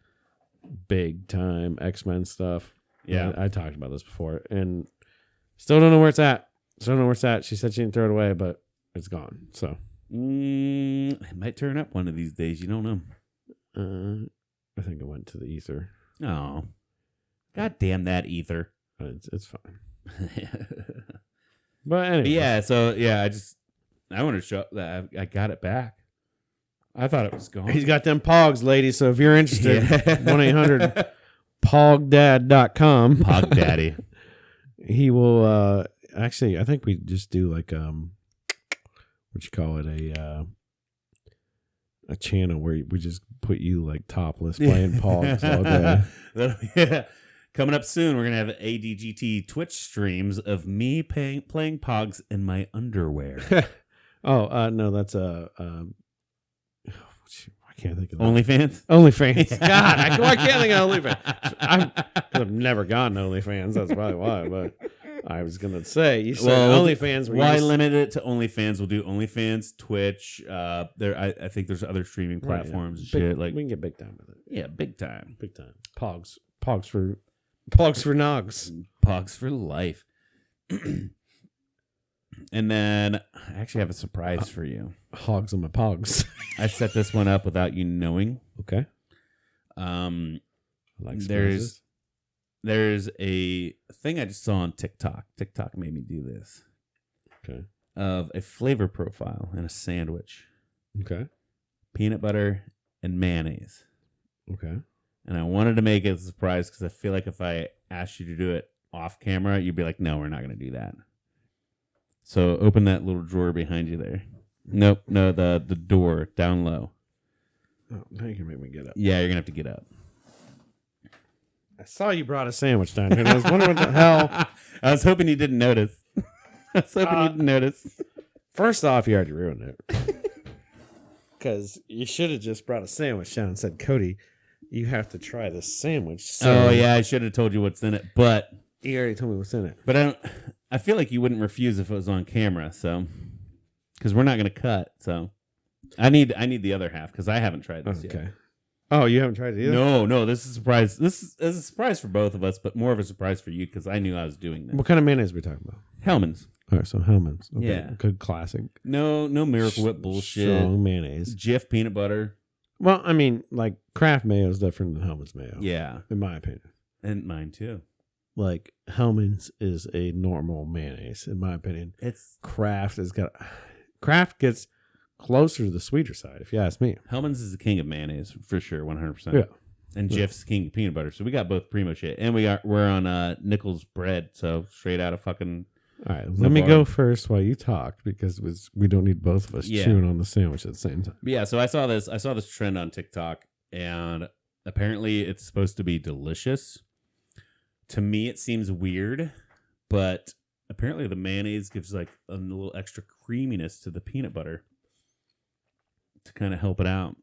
big time X-Men stuff. Yeah, I talked about this before, and still don't know where it's at. She said she didn't throw it away, but it's gone. So it might turn up one of these days. You don't know. I think it went to the ether. Oh, god damn that ether! It's fine. But anyway. Yeah, so yeah, I want to show that I got it back. I thought it was gone. He's got them Pogs, ladies. So if you're interested, 1-800-POGDAD.com. Pog Daddy. He will. Actually, I think we just do like what you call it, a channel where we just put you like topless playing Pogs all day. Yeah. Coming up soon, we're going to have ADGT Twitch streams of me playing Pogs in my underwear. No, that's I can't think of that. OnlyFans? OnlyFans. God, why can't I think of OnlyFans? I've never gone to OnlyFans. That's probably why. But I was going to say, you said OnlyFans. Why limit it to OnlyFans? We'll do OnlyFans, Twitch. I think there's other streaming platforms and shit. Like we can get big time with it. Yeah, big time. Big time. Pogs for Nogs. Pogs for life. And then I actually have a surprise for you. Hogs on my Pogs. I set this one up without you knowing. Okay. I like there's a thing I just saw on TikTok. TikTok made me do this. Okay. Of a flavor profile in a sandwich. Okay. Peanut butter and mayonnaise. Okay. And I wanted to make it a surprise because I feel like if I asked you to do it off camera, you'd be like, no, we're not going to do that. So open that little drawer behind you there. Nope. No, the door down low. Oh, now you can make me get up. Yeah, you're going to have to get up. I saw you brought a sandwich down here, and I was wondering what the hell. I was hoping you didn't notice. I was hoping you didn't notice. First off, you already ruined it. Because you should have just brought a sandwich down and said, Cody, you have to try this sandwich. So oh, yeah, I should have told you what's in it, but... You already told me what's in it. But I feel like you wouldn't refuse if it was on camera, so... Because we're not going to cut, so... I need the other half, because I haven't tried this yet. Okay. Oh, you haven't tried it either? No, this is a surprise. This is a surprise for both of us, but more of a surprise for you, because I knew I was doing this. What kind of mayonnaise are we talking about? Hellman's. All right, so Hellman's. Okay. Yeah. Good classic. No Miracle Whip bullshit. Strong mayonnaise. Jif peanut butter. Well, I mean, like, Kraft mayo is different than Hellman's mayo. Yeah. In my opinion. And mine, too. Like, Hellman's is a normal mayonnaise, in my opinion. Kraft gets closer to the sweeter side, if you ask me. Hellman's is the king of mayonnaise for sure, 100%. Yeah. And Jeff's king of peanut butter. So we got both primo shit, and we're on Nichols bread, so straight out of fucking. All right, let me go first while you talk because we don't need both of us chewing on the sandwich at the same time. Yeah, so I saw this trend on TikTok, and apparently it's supposed to be delicious. To me, it seems weird, but apparently the mayonnaise gives like a little extra creaminess to the peanut butter to kind of help it out.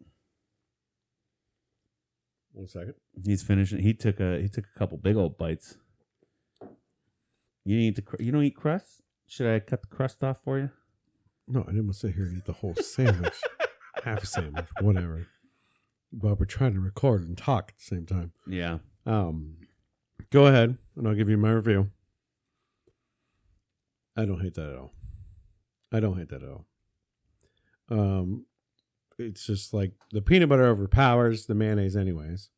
1 second. He's finishing. He took a couple big old bites. You don't eat crust? Should I cut the crust off for you? No, I didn't want to sit here and eat the whole sandwich. Half a sandwich, whatever. But we're trying to record and talk at the same time. Yeah. Go ahead, and I'll give you my review. I don't hate that at all. It's just like the peanut butter overpowers the mayonnaise anyways.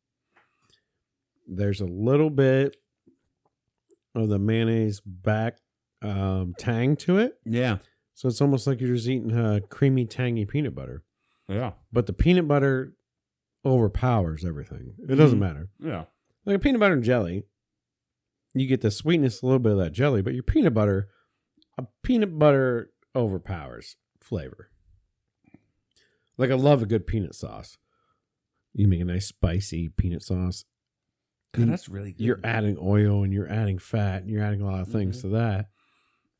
There's a little bit of the mayonnaise back tang to it. Yeah. So it's almost like you're just eating creamy, tangy peanut butter. Yeah. But the peanut butter overpowers everything. It doesn't matter. Yeah. Like a peanut butter and jelly, you get the sweetness, a little bit of that jelly, but your peanut butter overpowers flavor. Like I love a good peanut sauce. You make a nice spicy peanut sauce. God, that's really good. You're adding oil and you're adding fat and you're adding a lot of things to that.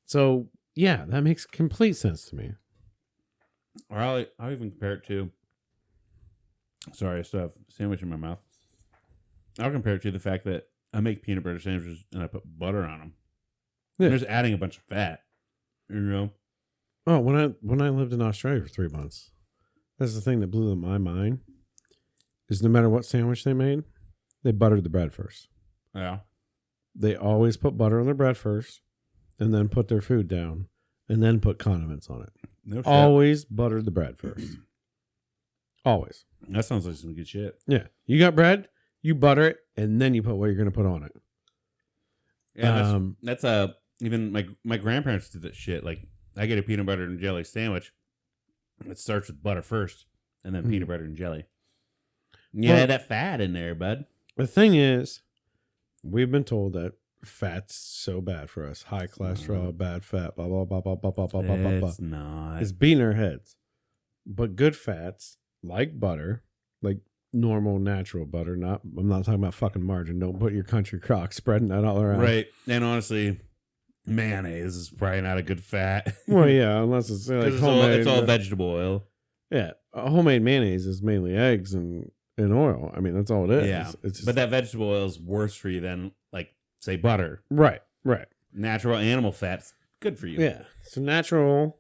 So yeah, that makes complete sense to me. Or I'll even compare it to. Sorry, I still have a sandwich in my mouth. I'll compare it to the fact that I make peanut butter sandwiches and I put butter on them. Yeah. I'm just adding a bunch of fat. You know? Oh, when I lived in Australia for 3 months, that's the thing that blew my mind. Is no matter what sandwich they made, they buttered the bread first. Yeah. They always put butter on their bread first, and then put their food down, and then put condiments on it. No always buttered the bread first. Always. That sounds like some good shit. Yeah. You got bread, you butter it, and then you put what you're going to put on it. Yeah, that's even my grandparents did that shit. Like, I get a peanut butter and jelly sandwich. It starts with butter first, and then peanut butter and jelly. Yeah, that fat in there, bud. The thing is, we've been told that fat's so bad for us. High cholesterol, bad fat, blah, blah, blah, blah, blah, blah, blah, blah, blah. It's not. It's beating our heads. But good fats, like butter, like normal, natural butter, I'm not talking about fucking margarine. Don't put your country crock spreading that all around. Right. And honestly, mayonnaise is probably not a good fat. Well, yeah, unless it's like homemade. It's all vegetable oil. Yeah. Homemade mayonnaise is mainly eggs and oil. I mean, that's all it is. Yeah. It's just, but that vegetable oil is worse for you than, like, say, butter. Right. Natural animal fat's good for you. Yeah. So natural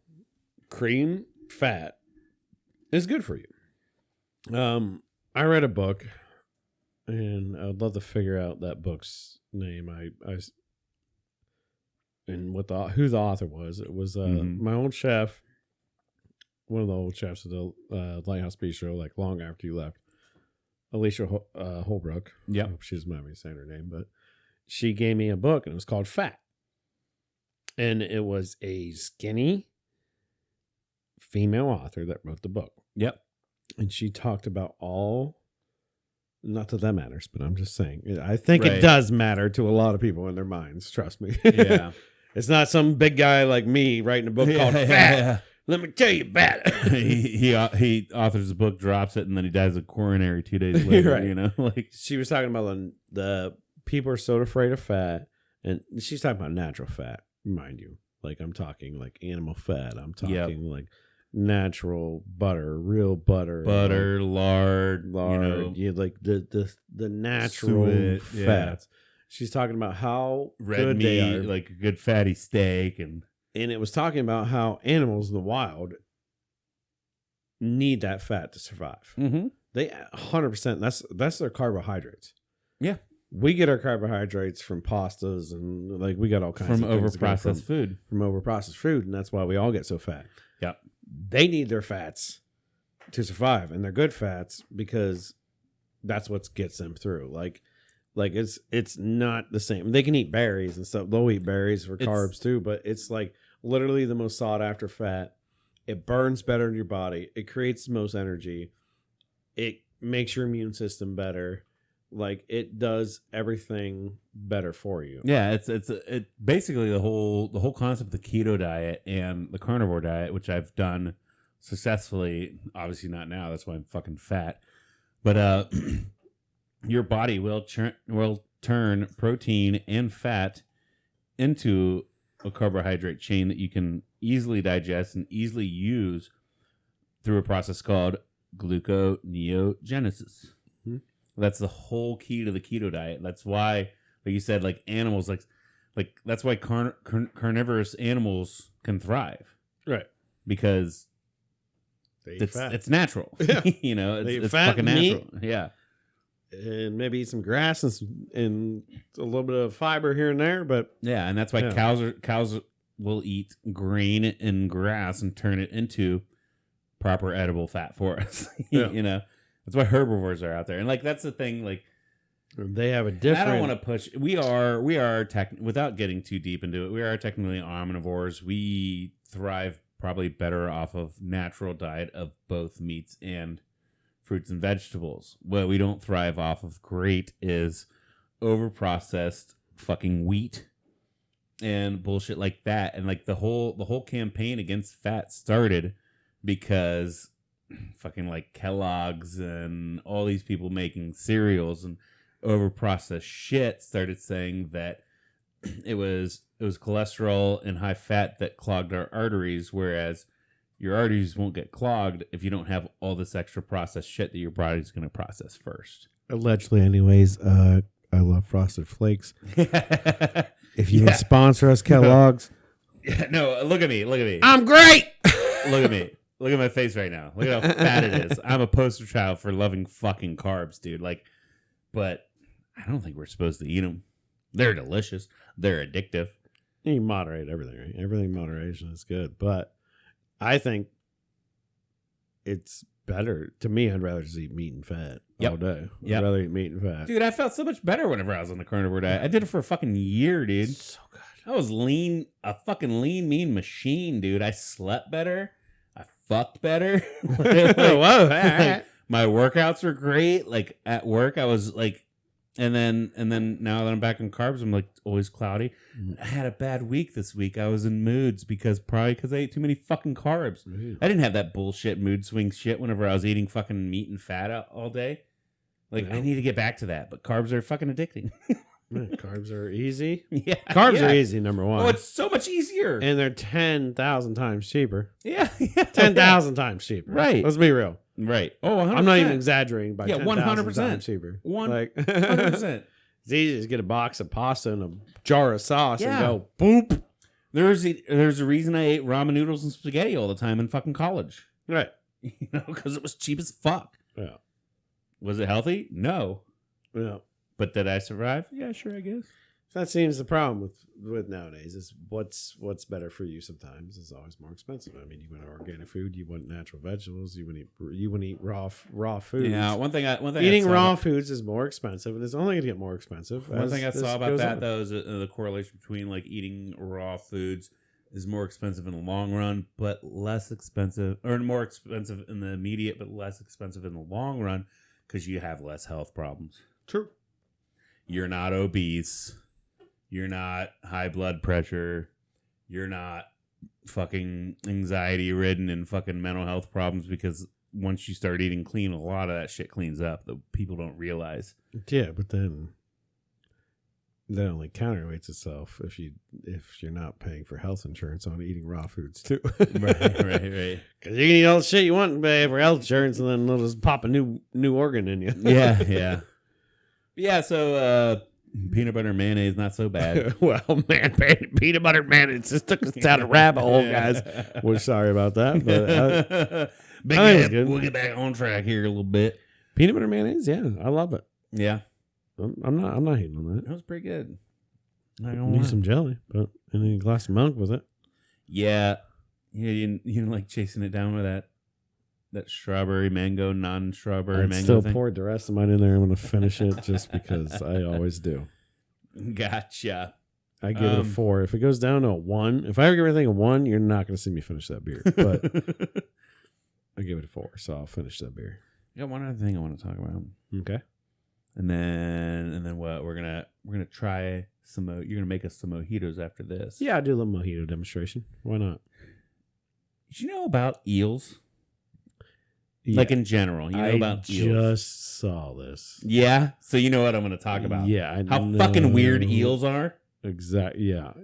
cream fat is good for you. I read a book, and I'd love to figure out that book's name. And who the author was. It was my old chef, one of the old chefs of the Lighthouse Bistro, like long after you left, Alicia Holbrook. Yeah, I hope she doesn't mind me saying her name, but she gave me a book, and it was called Fat, and it was a skinny female author that wrote the book. Yep. And she talked about not that that matters, but I'm just saying, I think it does matter to a lot of people in their minds. Trust me. Yeah. It's not some big guy like me writing a book called Fat. Yeah. Let me tell you about it. he authors a book, drops it, and then he dies of coronary 2 days later. Right. You know, like she was talking about the people are so afraid of fat, and she's talking about natural fat, mind you. Like I'm talking like animal fat. I'm talking like natural butter, real butter, lard, you know, like the natural fats. Yeah. She's talking about how red good meat, they are, like a good fatty steak, and it was talking about how animals in the wild need that fat to survive. Mm-hmm. They 100%. That's their carbohydrates. Yeah, we get our carbohydrates from pastas and like we got all kinds from of overprocessed food. From overprocessed food, and that's why we all get so fat. Yeah. They need their fats to survive, and they're good fats because that's what gets them through. Like it's not the same. They can eat berries and stuff. They'll eat berries for carbs too, but it's like literally the most sought after fat It burns better in your body. It creates the most energy. It makes your immune system better. Like, it does everything better for you. Yeah, it basically the whole concept of the keto diet and the carnivore diet, which I've done successfully. Obviously not now. That's why I'm fucking fat. But your body will turn protein and fat into a carbohydrate chain that you can easily digest and easily use through a process called gluconeogenesis. Mm-hmm. That's the whole key to the keto diet. That's why, like you said, like animals, like that's why carnivorous animals can thrive, right? Because it's natural. Yeah. You know, it's fucking natural. Meat, yeah, and maybe eat some grass and a little bit of fiber here and there, but yeah, and that's why cows will eat grain and grass and turn it into proper edible fat for us. Yeah. You know. That's why herbivores are out there, and like that's the thing. Like they have a different. I don't want to push. We are without getting too deep into it. We are technically omnivores. We thrive probably better off of natural diet of both meats and fruits and vegetables. What we don't thrive off of great is overprocessed fucking wheat and bullshit like that. And like the whole campaign against fat started because fucking like Kellogg's and all these people making cereals and overprocessed shit started saying that it was cholesterol and high fat that clogged our arteries, whereas your arteries won't get clogged if you don't have all this extra processed shit that your body's going to process first. Allegedly, anyways. I love Frosted Flakes. If you would sponsor us, Kellogg's. No, look at me. I'm great. Look at me. Look at my face right now. Look at how fat it is. I'm a poster child for loving fucking carbs, dude. Like, but I don't think we're supposed to eat them. They're delicious. They're addictive. You can moderate everything, right? Everything in moderation is good. But I think it's better. To me, I'd rather just eat meat and fat all day. I'd rather eat meat and fat. Dude, I felt so much better whenever I was on the carnivore diet. I did it for a fucking year, dude. So good. I was lean, a fucking lean, mean machine, dude. I slept better. I fucked better. Whoa. My workouts were great. Like at work, I was like, and then now that I'm back on carbs, I'm like always cloudy. I had a bad week this week. I was in moods because I ate too many fucking carbs. I didn't have that bullshit mood swing shit whenever I was eating fucking meat and fat all day. Like I need to get back to that, but carbs are fucking addicting. Carbs are easy. Yeah, carbs are easy. Number one. Oh, it's so much easier, and they're 10,000 times cheaper. Yeah, 10,000 times cheaper. Right. Let's be real. Right. Oh, 100%. I'm not even exaggerating by 10,000 100% times cheaper. 100%. It's easy to just get a box of pasta and a jar of sauce and go boop. There's a reason I ate ramen noodles and spaghetti all the time in fucking college. Right. You know, because it was cheap as fuck. Yeah. Was it healthy? No. Yeah. But did I survive? Yeah, sure, I guess. That seems the problem with nowadays is what's better for you sometimes is always more expensive. I mean, you want organic food, you want natural vegetables, you want to eat raw foods. Yeah, one thing eating raw foods is more expensive, and it's only going to get more expensive. One thing I saw about that though is the correlation between like eating raw foods is more expensive in the long run, but less expensive, or more expensive in the immediate, but less expensive in the long run because you have less health problems. True. You're not obese. You're not high blood pressure. You're not fucking anxiety ridden and fucking mental health problems because once you start eating clean, a lot of that shit cleans up that people don't realize. Yeah, but then that only counterweights itself if you're not paying for health insurance on eating raw foods too. Right. Because you can eat all the shit you want and pay for health insurance, and then they'll just pop a new organ in you. Yeah. So peanut butter and mayonnaise not so bad. Well, man, peanut butter and mayonnaise just took us down a rabbit hole, guys. We're sorry about that, but we'll get back on track here a little bit. Peanut butter and mayonnaise, yeah, I love it. Yeah, I'm not hating on that. That was pretty good. I need some jelly, but and then a glass of milk with it. Yeah, you didn't like chasing it down with that strawberry mango, non-strawberry mango still thing? poured the rest of mine in there. I'm going to finish it just because I always do. Gotcha. I give it a 4. If it goes down to a 1, if I ever give everything a 1, you're not going to see me finish that beer. But I give it a 4, so I'll finish that beer. I got one other thing I want to talk about. Okay. And then what? We're gonna try some. You're gonna make us some mojitos after this. Yeah, I do a little mojito demonstration. Why not? Did you know about eels? Yeah. Like in general, you know about eels. I just saw this. Yeah, so you know what I'm going to talk about. Yeah, I how know. Fucking weird eels are. Exactly. Yeah.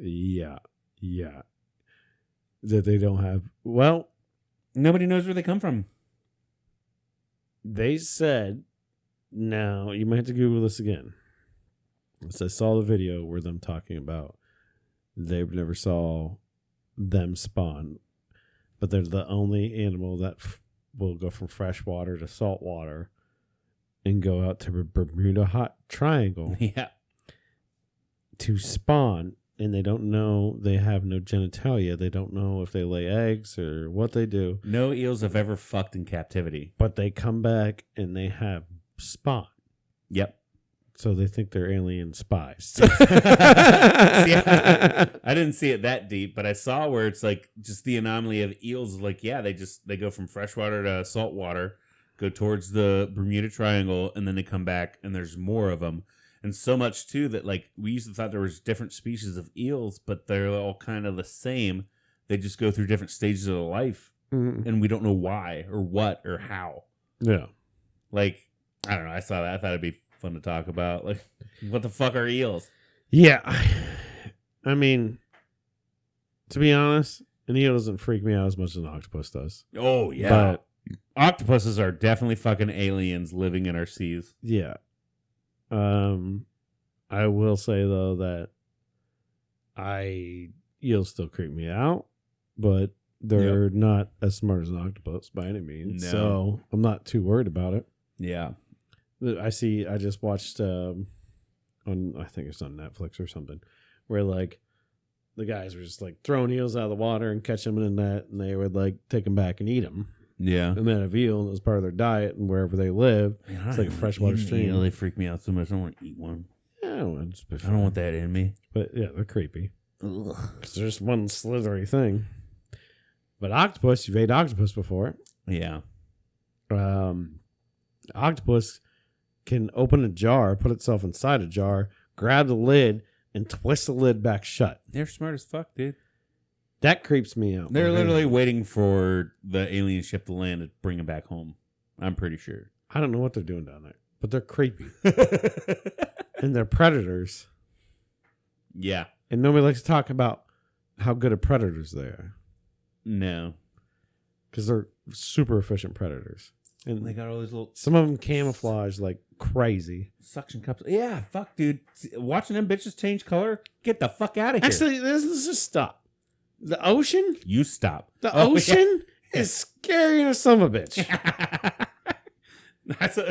That they don't have. Well, nobody knows where they come from. They said. Now you might have to Google this again. So I saw the video where them talking about they never saw them spawn, but they're the only animal that will go from freshwater to saltwater and go out to the Bermuda Triangle to spawn. And they don't know, they have no genitalia. They don't know if they lay eggs or what they do. No eels have ever fucked in captivity. But they come back and they have spawn. Yep. So they think they're alien spies. See, I didn't see it that deep, but I saw where it's like just the anomaly of eels. Like, yeah, they go from freshwater to saltwater, go towards the Bermuda Triangle, and then they come back, and there's more of them. And so much, too, that like we used to thought there was different species of eels, but they're all kind of the same. They just go through different stages of life, and we don't know why or what or how. Yeah. Like, I don't know. I saw that. I thought it'd be fun to talk about. Like, what the fuck are eels? Yeah. I mean, to be honest, an eel doesn't freak me out as much as an octopus does. Oh, yeah. But octopuses are definitely fucking aliens living in our seas. Yeah. I will say, though, that eels still creep me out, but they're not as smart as an octopus by any means. No. So I'm not too worried about it. Yeah. I just watched I think it's on Netflix or something, where like the guys were just like throwing eels out of the water and catch them in a net, and they would like take them back and eat them. Yeah. And then a eel was part of their diet, and wherever they live, it's like a freshwater stream. Eel, they freak me out so much. I don't want to eat one. Yeah, I don't want that in me. But yeah, they're creepy. Because there's just one slithery thing. But octopus, you've ate octopus before. Yeah. Octopus can open a jar, put itself inside a jar, grab the lid, and twist the lid back shut. They're smart as fuck, dude. That creeps me out. They're literally waiting for the alien ship to land to bring them back home. I'm pretty sure. I don't know what they're doing down there, but they're creepy. And they're predators. Yeah. And nobody likes to talk about how good of predators they are. No. Because they're super efficient predators. And they got all these little... Some of them camouflage like crazy. Suction cups. Yeah, fuck, dude. Watching them bitches change color? Get the fuck out of here. Actually, let's just stop. The ocean? You stop. The ocean is scary as son of a bitch.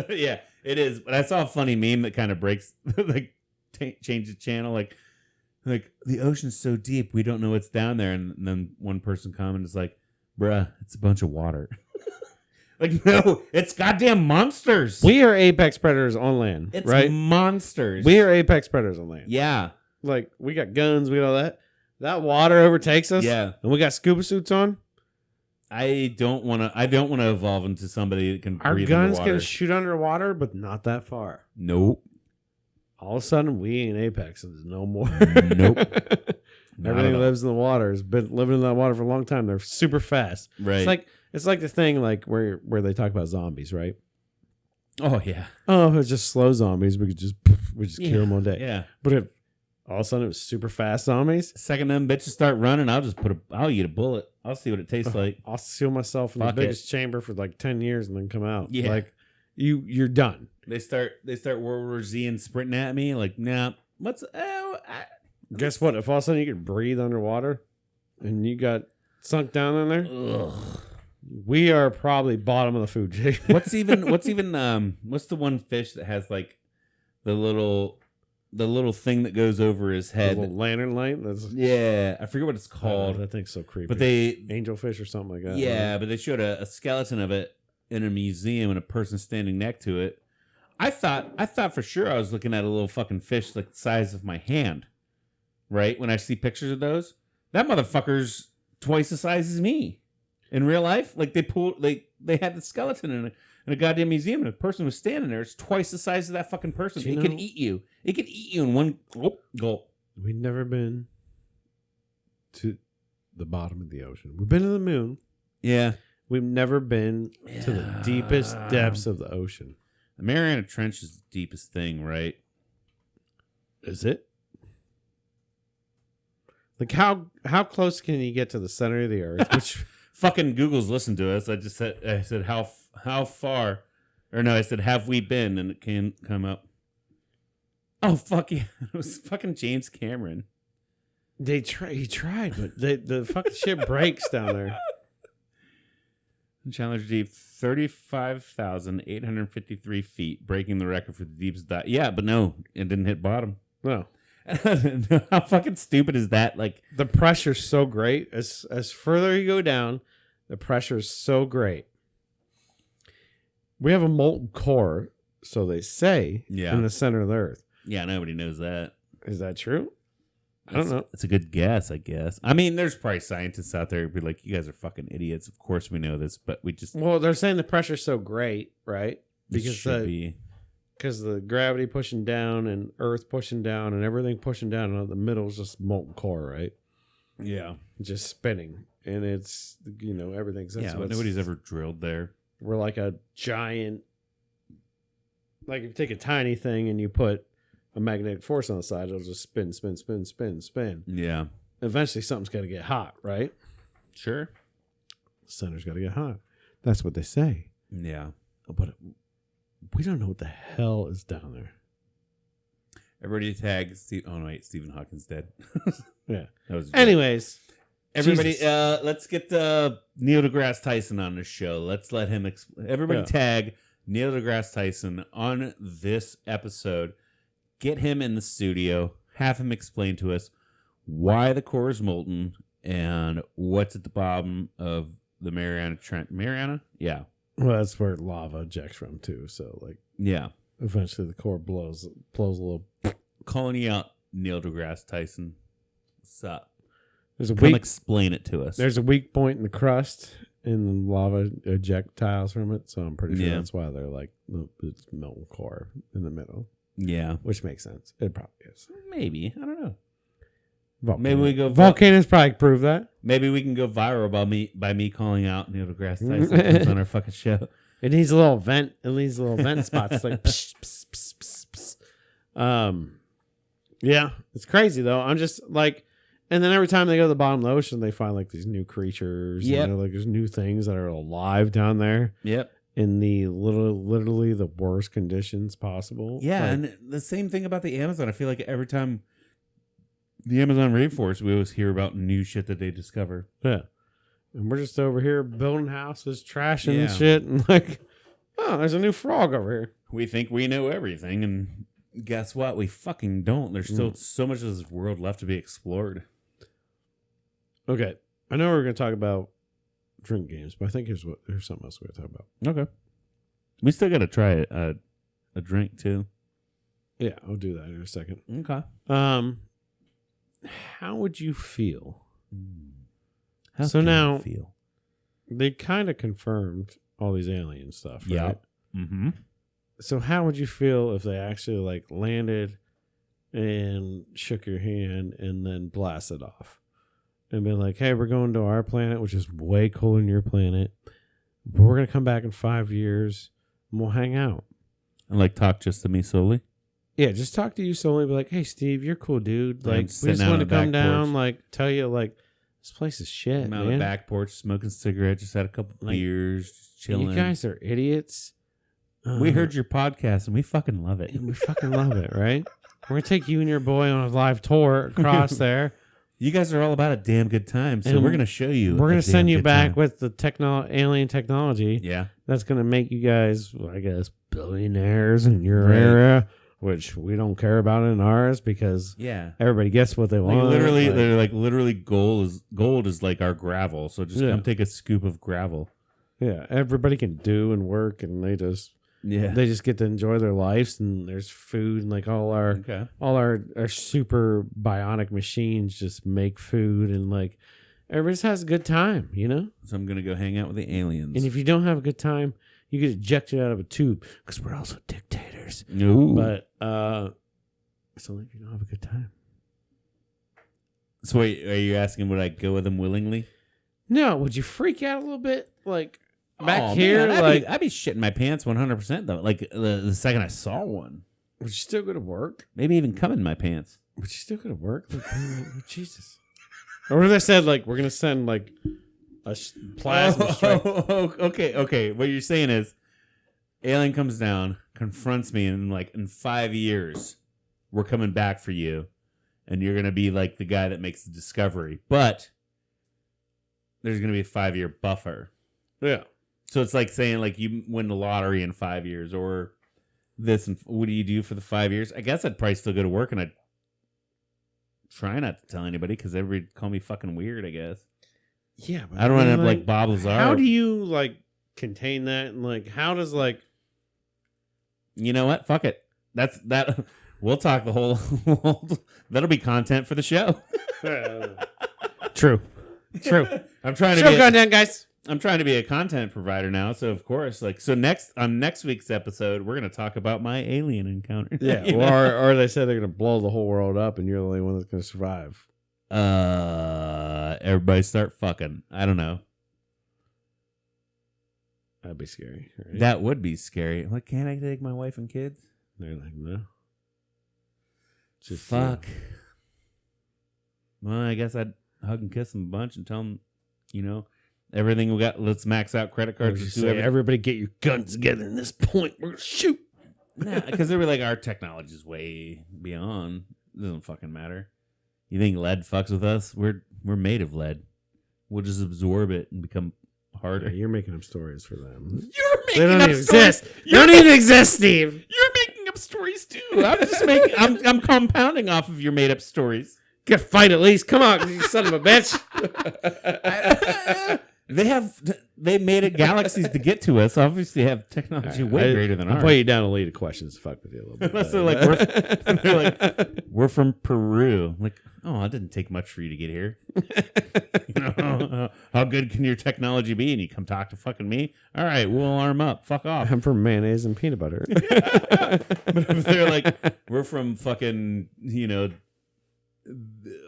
Yeah, it is. But I saw a funny meme that kind of breaks, like, change the channel. Like the ocean's so deep, we don't know what's down there. And then one person commented is like, bruh, it's a bunch of water. Like, no, it's goddamn monsters. We are apex predators on land. It's right? monsters. We are apex predators on land. Yeah. Like, we got guns, we got all that. That water overtakes us. Yeah. And we got scuba suits on. I don't want to evolve into somebody that can breathe underwater. Our guns underwater. can shoot underwater, but not that far. Nope. All of a sudden, we ain't apex. There's no more. Nope. Everything lives in the water. Has been living in that water for a long time. They're super fast. Right. It's like the thing like where they talk about zombies, right? Oh yeah. Oh, it's just slow zombies. We just kill them all day. Yeah. But if all of a sudden it was super fast zombies, second them bitches start running, I'll eat a bullet. I'll see what it tastes like. I'll seal myself in the biggest chamber for like 10 years and then come out. Yeah. Like you're done. They start World War Z and sprinting at me like, nah. Guess what? If all of a sudden you could breathe underwater and you got sunk down in there, we are probably bottom of the food chain. What's the one fish that has like the little thing that goes over his head? The little lantern light? Yeah, I forget what it's called. That thing's so creepy. But angelfish or something like that. Yeah, right? But they showed a skeleton of it in a museum and a person standing next to it. I thought for sure I was looking at a little fucking fish like the size of my hand. right? When I see pictures of those, that motherfucker's twice the size as me. In real life, like they had the skeleton in a goddamn museum, and a person was standing there. It's twice the size of that fucking person. It can eat you. It can eat you in one gulp. We've never been to the bottom of the ocean. We've been to the moon. Yeah. We've never been to the deepest depths of the ocean. The Mariana Trench is the deepest thing, right? Is it? Like how close can you get to the center of the earth? Which fucking Google's listened to us. I said how far, or no, I said have we been, and it can come up. Oh fuck yeah! It was fucking James Cameron. He tried, but the fucking shit breaks down there. Challenger Deep, 35,853 feet, breaking the record for the deepest dive. Yeah, but no, it didn't hit bottom. No. How fucking stupid is that? Like, the pressure's so great. As further you go down, the pressure's so great. We have a molten core, so they say, in the center of the earth. Yeah, nobody knows that. Is that true? I don't know. It's a good guess, I guess. I mean, there's probably scientists out there who'd be like, you guys are fucking idiots. Of course we know this, but we just... Well, they're saying the pressure's so great, right? Because the gravity pushing down and Earth pushing down and everything pushing down, and the middle is just molten core, right? Yeah. Just spinning. And it's, everything's... Yeah, but nobody's ever drilled there. We're like a giant... Like, if you take a tiny thing and you put a magnetic force on the side, it'll just spin, spin, spin, spin, spin. Yeah. Eventually, something's got to get hot, right? Sure. The center's got to get hot. That's what they say. Yeah. But we don't know what the hell is down there. Everybody tag Stephen Hawking's dead. Yeah. That was anyways. Everybody, let's get Neil deGrasse Tyson on the show. Let's let him... Everybody tag Neil deGrasse Tyson on this episode. Get him in the studio. Have him explain to us why the core is molten and what's at the bottom of the Mariana Trench. Mariana? Yeah. Well, that's where lava ejects from, too. So, yeah. Eventually the core blows a little. Calling you out, Neil deGrasse Tyson. What's up? Come explain it to us. There's a weak point in the crust, and lava ejectiles from it. So I'm pretty sure that's why they're like, it's molten core in the middle. Yeah. Which makes sense. It probably is. Maybe. I don't know. Volcano. Maybe we go... Volcanoes probably prove that. Maybe we can go viral by me calling out Neil deGrasse Tyson on our fucking show. It needs a little vent. It needs a little vent spot. It's like... Psh, psh, psh, psh, psh. Yeah. It's crazy, though. I'm just like... And then every time they go to the bottom of the ocean, they find like these new creatures. Yeah. Like there's new things that are alive down there. Yep. In the literally the worst conditions possible. Yeah, and the same thing about the Amazon. I feel like every time the Amazon rainforest, we always hear about new shit that they discover. Yeah. And we're just over here building houses, trashing and shit, and like, oh, there's a new frog over here. We think we know everything, and guess what? We fucking don't. There's still so much of this world left to be explored. Okay. I know we're going to talk about drink games, but I think here's something else we're going to talk about. Okay. We still got to try a drink, too. Yeah, I'll do that in a second. Okay. How would you feel? How so now, feel? They kind of confirmed all these alien stuff, right? Yeah. Mm-hmm. So how would you feel if they actually like landed and shook your hand and then blasted off? And be like, hey, we're going to our planet, which is way cooler than your planet. But we're going to come back in 5 years and we'll hang out. And like talk just to me solely? Yeah, just talk to you solely. Be like, hey, Steve, you're cool, dude. Like, we just want to come down, like, tell you, like, this place is shit, man. On the back porch, smoking cigarettes, just had a couple beers, just chilling. You guys are idiots. We heard your podcast and we fucking love it. We fucking love it, right? We're going to take you and your boy on a live tour across there. You guys are all about a damn good time, so we're going to show you. We're going to send you back with the alien technology. Yeah. That's going to make you guys, I guess, billionaires in your area, which we don't care about in ours because everybody gets what they want. Literally, they're like literally gold is like our gravel. So just come take a scoop of gravel. Yeah, everybody can do and work, and they just Yeah. They just get to enjoy their lives, and there's food, and like all our super bionic machines just make food, and like everybody just has a good time, you know? So I'm going to go hang out with the aliens. And if you don't have a good time, you get ejected out of a tube because we're also dictators. Ooh. But it's only if you don't have a good time. So wait, are you asking would I go with them willingly? No, would you freak out a little bit? Like back here, man, I'd be shitting my pants 100% though. Like the second I saw one. Would you still go to work? Maybe even come in my pants. Would you still go to work? Like, Jesus. Or what if I said, like, we're going to send, like, a plasma strike? Okay. What you're saying is, alien comes down, confronts me, and, like, in 5 years, we're coming back for you, and you're going to be, like, the guy that makes the discovery. But there's going to be a 5-year buffer. Yeah. So it's like saying, like, you win the lottery in 5 years, or this, and what do you do for the 5 years? I guess I'd probably still go to work, and I'd try not to tell anybody because everybody call me fucking weird, I guess. Yeah, but I don't want to have like Bob Lazar. How do you like contain that? And like, how does like, you know what? Fuck it. That's that. We'll talk the whole. That'll be content for the show. True. I'm trying to show be content, guys. I'm trying to be a content provider now, so of course, like, so next week's episode, we're gonna talk about my alien encounter. Yeah, or they said they're gonna blow the whole world up, and you're the only one that's gonna survive. Everybody start fucking. I don't know. That'd be scary. Right? That would be scary. Like, can't I take my wife and kids? They're like, no. Just fuck. Well, I guess I'd hug and kiss them a bunch and tell them, you know. Everything we got, let's max out credit cards. Everybody get your guns together. In this point, we're going to shoot. Nah, because they were like, our technology is way beyond. It doesn't fucking matter. You think lead fucks with us? We're made of lead. We'll just absorb it and become harder. Yeah, you're making up stories for them. You're making they don't up even stories. Exist. They don't even exist, Steve. You're making up stories too. I'm just making. I'm compounding off of your made up stories. Get a fight at least. Come on, you son of a bitch. They made it galaxies to get to us. Obviously, have technology way greater than ours. I'll put you down a lead of questions to fuck with you a little bit. Unless they're like, we're from Peru. Like, oh, it didn't take much for you to get here. You know, how good can your technology be? And you come talk to fucking me? All right, we'll arm up. Fuck off. I'm from mayonnaise and peanut butter. But if they're like, we're from fucking, you know,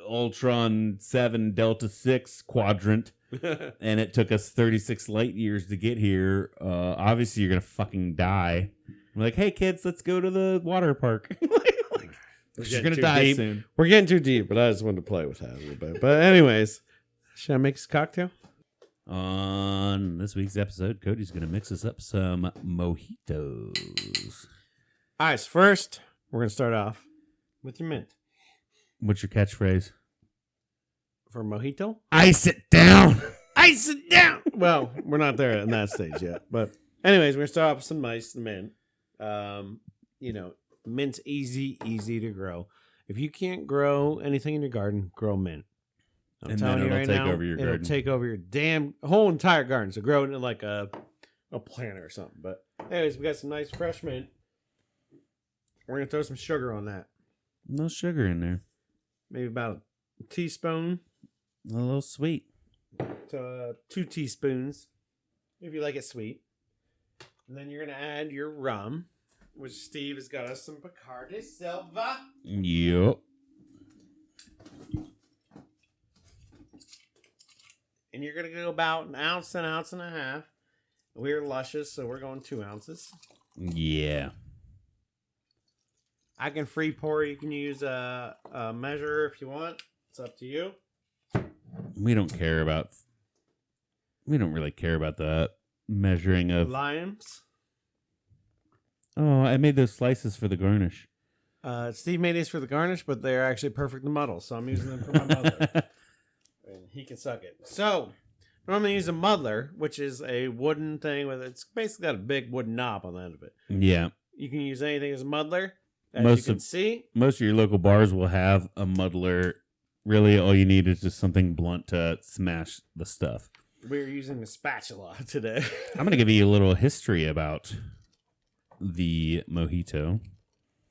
Ultron 7 Delta 6 quadrant. And it took us 36 light years to get here. Obviously, you're going to fucking die. I'm like, hey, kids, let's go to the water park. You're going to die soon. We're getting too deep, but I just wanted to play with that a little bit. But anyways, should I make us a cocktail? On this week's episode, Cody's going to mix us up some mojitos. All right, so first, we're going to start off with your mint. What's your catchphrase? For mojito? Ice it down. Ice it down. Well, we're not there in that stage yet. But anyways, we're going to start off with some ice and mint. You know, mint's easy to grow. If you can't grow anything in your garden, grow mint. I'm telling you right now, it'll take over your damn whole entire garden. So grow it in like a plant or something. But anyways, we got some nice fresh mint. We're going to throw some sugar on that. No sugar in there. Maybe about a teaspoon. A little sweet. So 2 teaspoons, if you like it sweet. And then you're going to add your rum, which Steve has got us some Bacardi Silva. Yep. And you're going to go about an ounce and a half. We're luscious, so we're going 2 ounces. Yeah. I can free pour. You can use a measure if you want. It's up to you. We don't really care about the measuring of limes. Oh, I made those slices for the garnish. Steve made these for the garnish, but they're actually perfect to muddle, so I'm using them for my mother. And he can suck it. So, I'm going to use a muddler, which is a wooden thing with it's basically got a big wooden knob on the end of it. Yeah. You can use anything as a muddler. As you can see. Most of your local bars will have a muddler. Really, all you need is just something blunt to smash the stuff. We're using the spatula today. I'm going to give you a little history about the mojito.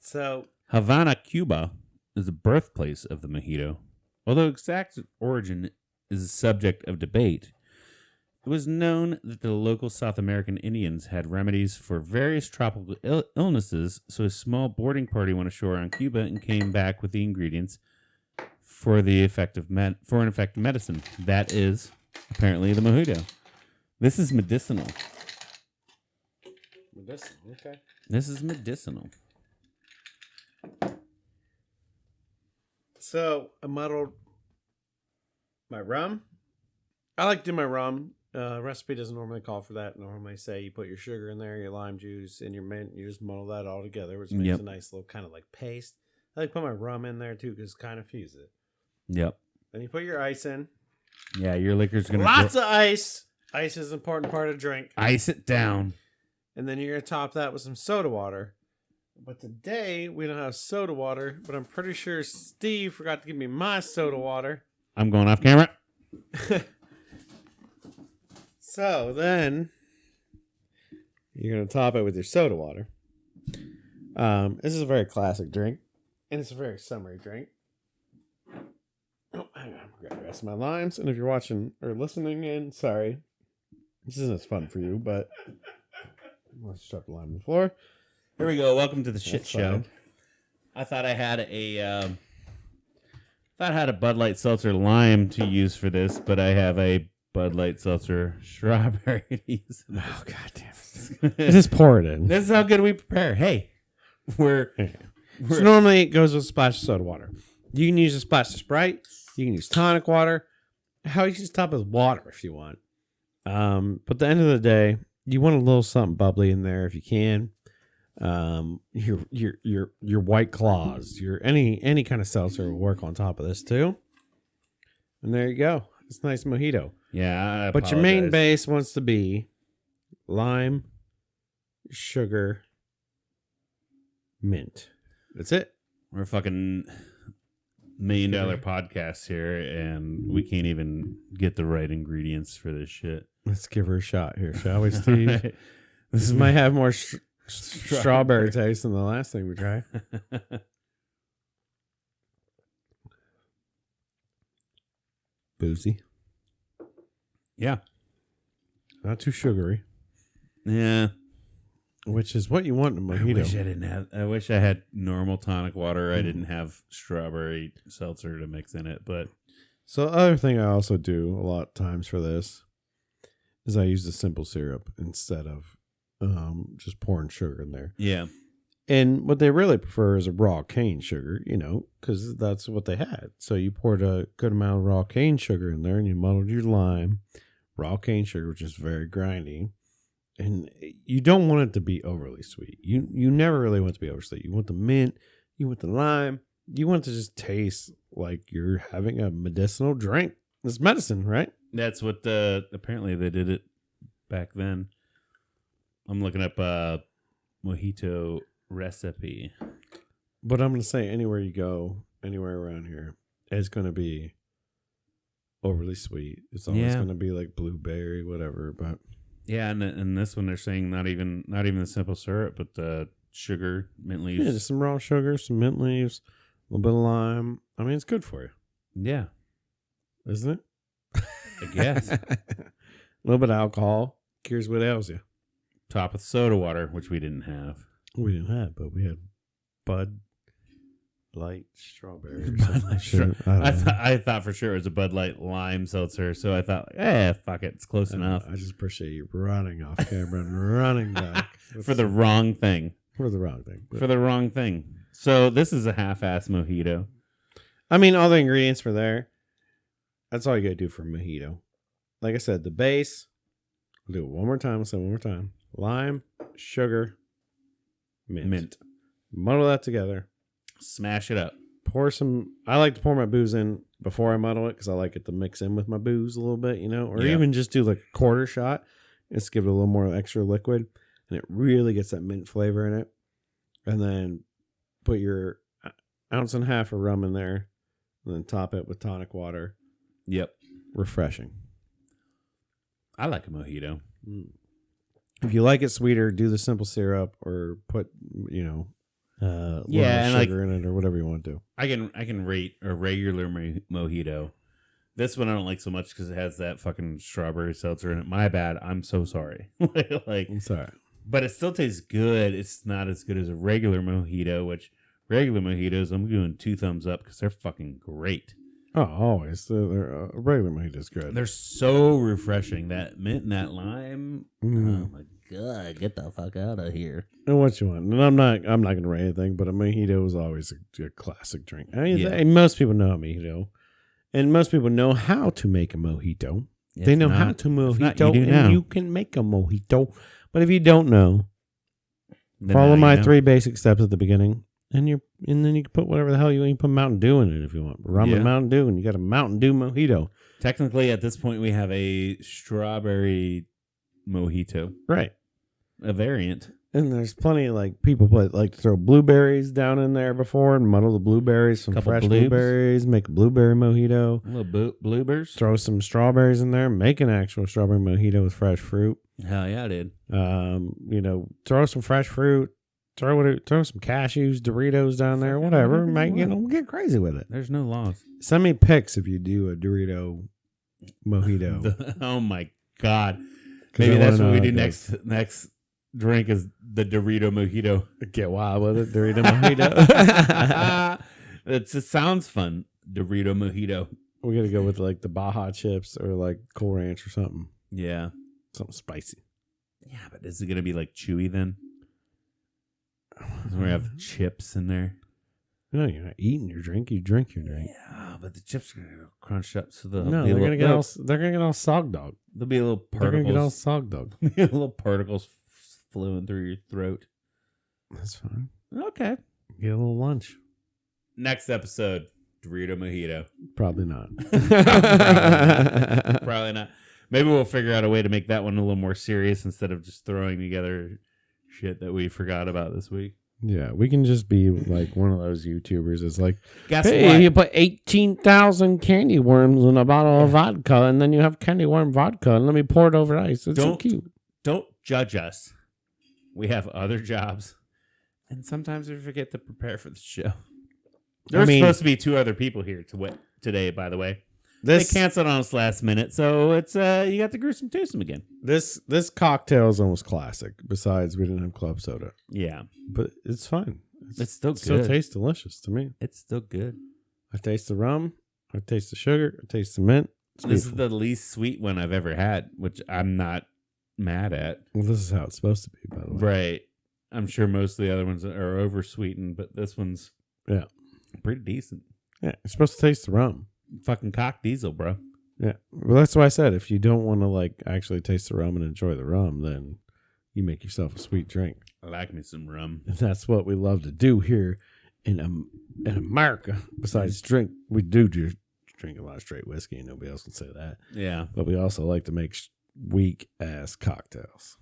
So Havana, Cuba is the birthplace of the mojito. Although exact origin is a subject of debate, it was known that the local South American Indians had remedies for various tropical illnesses, so a small boarding party went ashore on Cuba and came back with the ingredients for an effective medicine. That is apparently the mojito. This is medicinal. Okay. This is medicinal. So I muddled my rum. I like to do my rum. Recipe doesn't normally call for that. Normally say you put your sugar in there, your lime juice, and your mint. You just muddle that all together, which makes a nice little kind of like paste. I like to put my rum in there too because it kind of fuse it. Yep. Then you put your ice in. Yeah, your liquor's going to... Lots of ice. Ice is an important part of drink. Ice it down. And then you're going to top that with some soda water. But today, we don't have soda water, but I'm pretty sure Steve forgot to give me my soda water. I'm going off camera. So then, you're going to top it with your soda water. This is a very classic drink, and it's a very summery drink. Oh, hang on. I'm going to grab my limes. And if you're watching or listening in, sorry. This isn't as fun for you, but let's drop the lime on the floor. Here we go. Welcome to the shit show. Fine. I thought I had a Bud Light Seltzer lime to use for this, but I have a Bud Light Seltzer strawberry to use. Oh, God damn it. Just pour it in. This is how good we prepare. Hey, we're So normally it goes with a splash of soda water. You can use a splash of Sprite. You can use tonic water. How you can just top it with water if you want. But at the end of the day, you want a little something bubbly in there if you can. Your White Claws, your any kind of seltzer will work on top of this too. And there you go. It's a nice mojito. Yeah, but your main base wants to be lime, sugar, mint. That's it. We're a fucking $1 million podcast here, and we can't even get the right ingredients for this shit. Let's give her a shot here, shall we, Steve? This might have more strawberry taste than the last thing we tried. Boozy. Yeah. Not too sugary. Yeah. Which is what you want in a mojito. I wish I had normal tonic water. I didn't have strawberry seltzer to mix in it, but so the other thing I also do a lot of times for this is I use the simple syrup instead of just pouring sugar in there. Yeah. And what they really prefer is a raw cane sugar, because that's what they had. So you poured a good amount of raw cane sugar in there and you muddled your lime, raw cane sugar, which is very grindy. And you don't want it to be overly sweet. You never really want it to be overly sweet. You want the mint, you want the lime, you want it to just taste like you're having a medicinal drink. It's medicine, right? That's what apparently they did it back then. I'm looking up mojito recipe. But I'm going to say anywhere you go, anywhere around here, it's going to be overly sweet. It's always going to be like blueberry, whatever. But yeah, and this one they're saying not even the simple syrup, but the sugar, mint leaves. Yeah, just some raw sugar, some mint leaves, a little bit of lime. I mean, it's good for you. Yeah. Isn't it? I guess. A little bit of alcohol cures what ails you. Top with soda water, which we didn't have. We didn't have, but we had Bud Light strawberry. I thought for sure it was a Bud Light lime seltzer, so I thought, fuck it, it's close enough. I just appreciate you running off camera and running back for the wrong thing. For the wrong thing. For the wrong thing. So this is a half-ass mojito. I mean, all the ingredients were there. That's all you got to do for a mojito. Like I said, the base. I'll do it one more time. I'll say it one more time. Lime, sugar, mint. Muddle that together. Smash it up. Pour some. I like to pour my booze in before I muddle it because I like it to mix in with my booze a little bit, or even just do like a quarter shot. Just give it a little more extra liquid, and it really gets that mint flavor in it. And then put your ounce and a half of rum in there, and then top it with tonic water. Yep. Refreshing. I like a mojito. If you like it sweeter, do the simple syrup or put, Yeah, and sugar in it or whatever you want to do. I can rate a regular mojito. This one I don't like so much because it has that fucking strawberry seltzer in it. My bad. I'm so sorry. I'm sorry. But it still tastes good. It's not as good as a regular mojito, which regular mojitos, I'm doing 2 thumbs up because they're fucking great. Oh, always. A regular mojito is good. They're so refreshing. That mint and that lime. Mm. Oh my god, get the fuck out of here. And what you want? And I'm not going to rate anything, but a mojito is always a classic drink. I mean, most people know a mojito, and most people know how to make a mojito. They know how to mojito, you can make a mojito. But if you don't know, follow my 3 basic steps at the beginning. And then you can put whatever the hell you want. You put Mountain Dew in it if you want. Rum and Mountain Dew, and you got a Mountain Dew mojito. Technically, at this point, we have a strawberry mojito. Right. A variant. And there's plenty of people like to throw blueberries down in there before and muddle the blueberries, some fresh blueberries, make a blueberry mojito. A little blueberries. Throw some strawberries in there, make an actual strawberry mojito with fresh fruit. Hell yeah, dude. Throw some fresh fruit. Throw some cashews, Doritos down there, whatever. Get crazy with it. There's no laws. Send me pics if you do a Dorito mojito. Oh my god! Maybe that's what we do next. Next drink is the Dorito mojito. Get wild with it, Dorito mojito. It sounds fun. Dorito mojito. We got to go with the Baja chips or Cool Ranch or something. Yeah, something spicy. Yeah, but is it gonna be chewy then? We have chips in there. No, you're not eating your drink. You drink your drink. Yeah, but the chips are gonna crunch up, so they're gonna get all sog dog. There'll be a little particles. They're gonna get all sog dog. Little particles flowing through your throat. That's fine. Okay. Get a little lunch. Next episode, Dorito mojito. Probably not. Probably not. Maybe we'll figure out a way to make that one a little more serious instead of just throwing together shit that we forgot about this week. Yeah, we can just be one of those YouTubers that's guess hey, what? You put 18,000 candy worms in a bottle of vodka, and then you have candy worm vodka, and let me pour it over ice. It's so cute. Don't judge us. We have other jobs, and sometimes we forget to prepare for the show. There's supposed to be 2 other people here today, by the way. They canceled on us last minute, so it's you got the gruesome twosome again. This cocktail is almost classic. Besides, we didn't have club soda. Yeah, but it's fine. It's still good. Still tastes delicious to me. It's still good. I taste the rum. I taste the sugar. I taste the mint. This is the least sweet one I've ever had, which I'm not mad at. Well, this is how it's supposed to be, by the way. Right. I'm sure most of the other ones are over sweetened, but this one's pretty decent. Yeah, you're supposed to taste the rum. Fucking cock diesel, bro. Yeah. Well, that's why I said if you don't want to actually taste the rum and enjoy the rum, then you make yourself a sweet drink. I like me some rum. And that's what we love to do here in America. Besides drink, we do drink a lot of straight whiskey, and nobody else can say that. Yeah. But we also like to make weak ass cocktails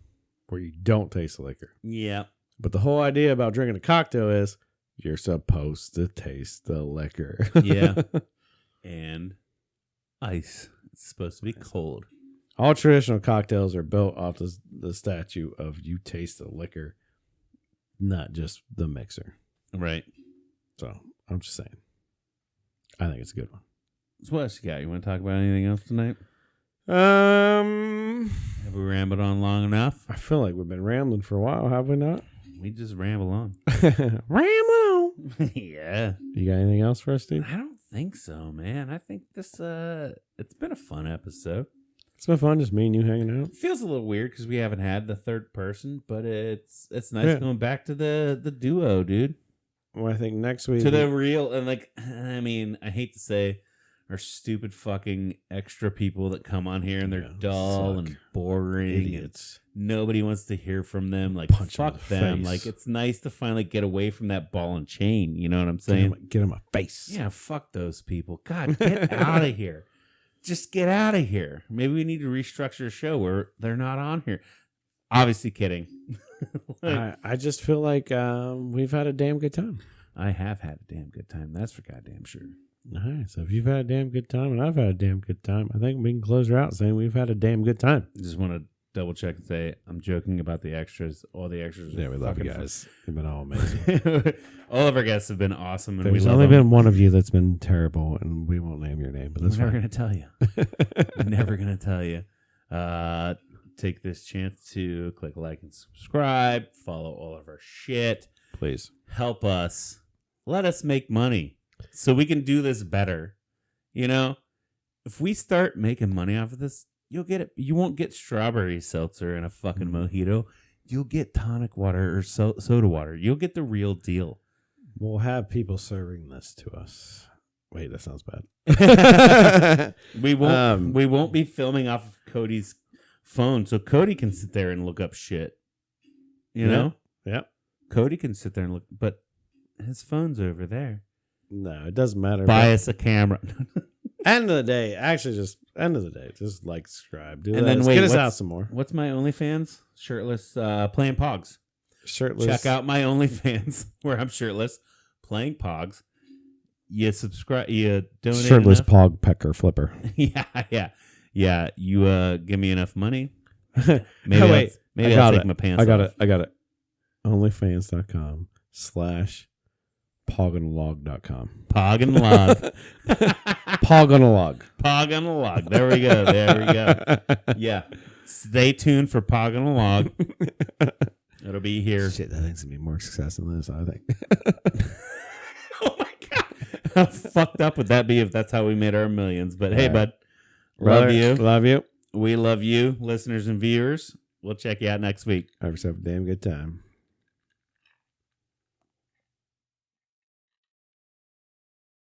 where you don't taste the liquor. Yeah. But the whole idea about drinking a cocktail is you're supposed to taste the liquor. Yeah. And ice. It's supposed to be cold. All traditional cocktails are built off the statue of you taste the liquor, not just the mixer. Right. So I'm just saying. I think it's a good one. So what else you got? You want to talk about anything else tonight? Have we rambled on long enough? I feel like we've been rambling for a while, have we not? We just ramble on. Ramble. Yeah. You got anything else for us, Steve? I don't think so, man. I think this it's been a fun episode. It's been fun, just me and you hanging out. It feels a little weird because we haven't had the third person, but it's nice going back to the duo, dude. Well, I think next week to the real and I hate to say our stupid fucking extra people that come on here and they're dull and boring. Idiots. And nobody wants to hear from them. Punch fuck them. Face. It's nice to finally get away from that ball and chain. You know what I'm saying? Get in my face. Yeah, fuck those people. God, get out of here. Just get out of here. Maybe we need to restructure a show where they're not on here. Obviously kidding. I just feel like we've had a damn good time. I have had a damn good time. That's for goddamn sure. All right. So if you've had a damn good time and I've had a damn good time, I think we can close her out saying we've had a damn good time. I just want to double check and say, I'm joking about the extras. All the extras. Yeah, we love you guys. You've been all amazing. All of our guests have been awesome. And There's we only love them. been one of you that's been terrible, and we won't name your name, but that's We're never fine. going to tell you. We're never going to tell you. Take this chance to click like and subscribe. Follow all of our shit. Please. Help us. Let us make money so we can do this better. You know, if we start making money off of this, you'll get it. You won't get strawberry seltzer and a fucking mojito. You'll get tonic water or soda water. You'll get the real deal. We'll have people serving this to us. Wait, that sounds bad. We won't be filming off of Cody's phone, so Cody can sit there and look up shit. You know? Yeah. Cody can sit there and look, but his phone's over there. No, it doesn't matter. Buy us a camera. End of the day, actually, just like, subscribe, do And that. then Let's wait, get us what's- out some more. What's my OnlyFans? Shirtless, playing Pogs. Shirtless. Check out my OnlyFans where I'm shirtless, playing Pogs. You subscribe, you donate. Shirtless enough. pog pecker flipper. Yeah. You give me enough money. Maybe Maybe I'll take my pants I got off. it. OnlyFans.com/pogonalog.com. Pog and log. Pogonalog. Pog on a log. There we go. Yeah. Stay tuned for Pog on a log. It'll be here. Shit, that thing's gonna be more success than this, I think. Oh my God. How fucked up would that be if that's how we made our millions? But hey, bud. Love you. Love you. We love you, listeners and viewers. We'll check you out next week. Have yourself a damn good time.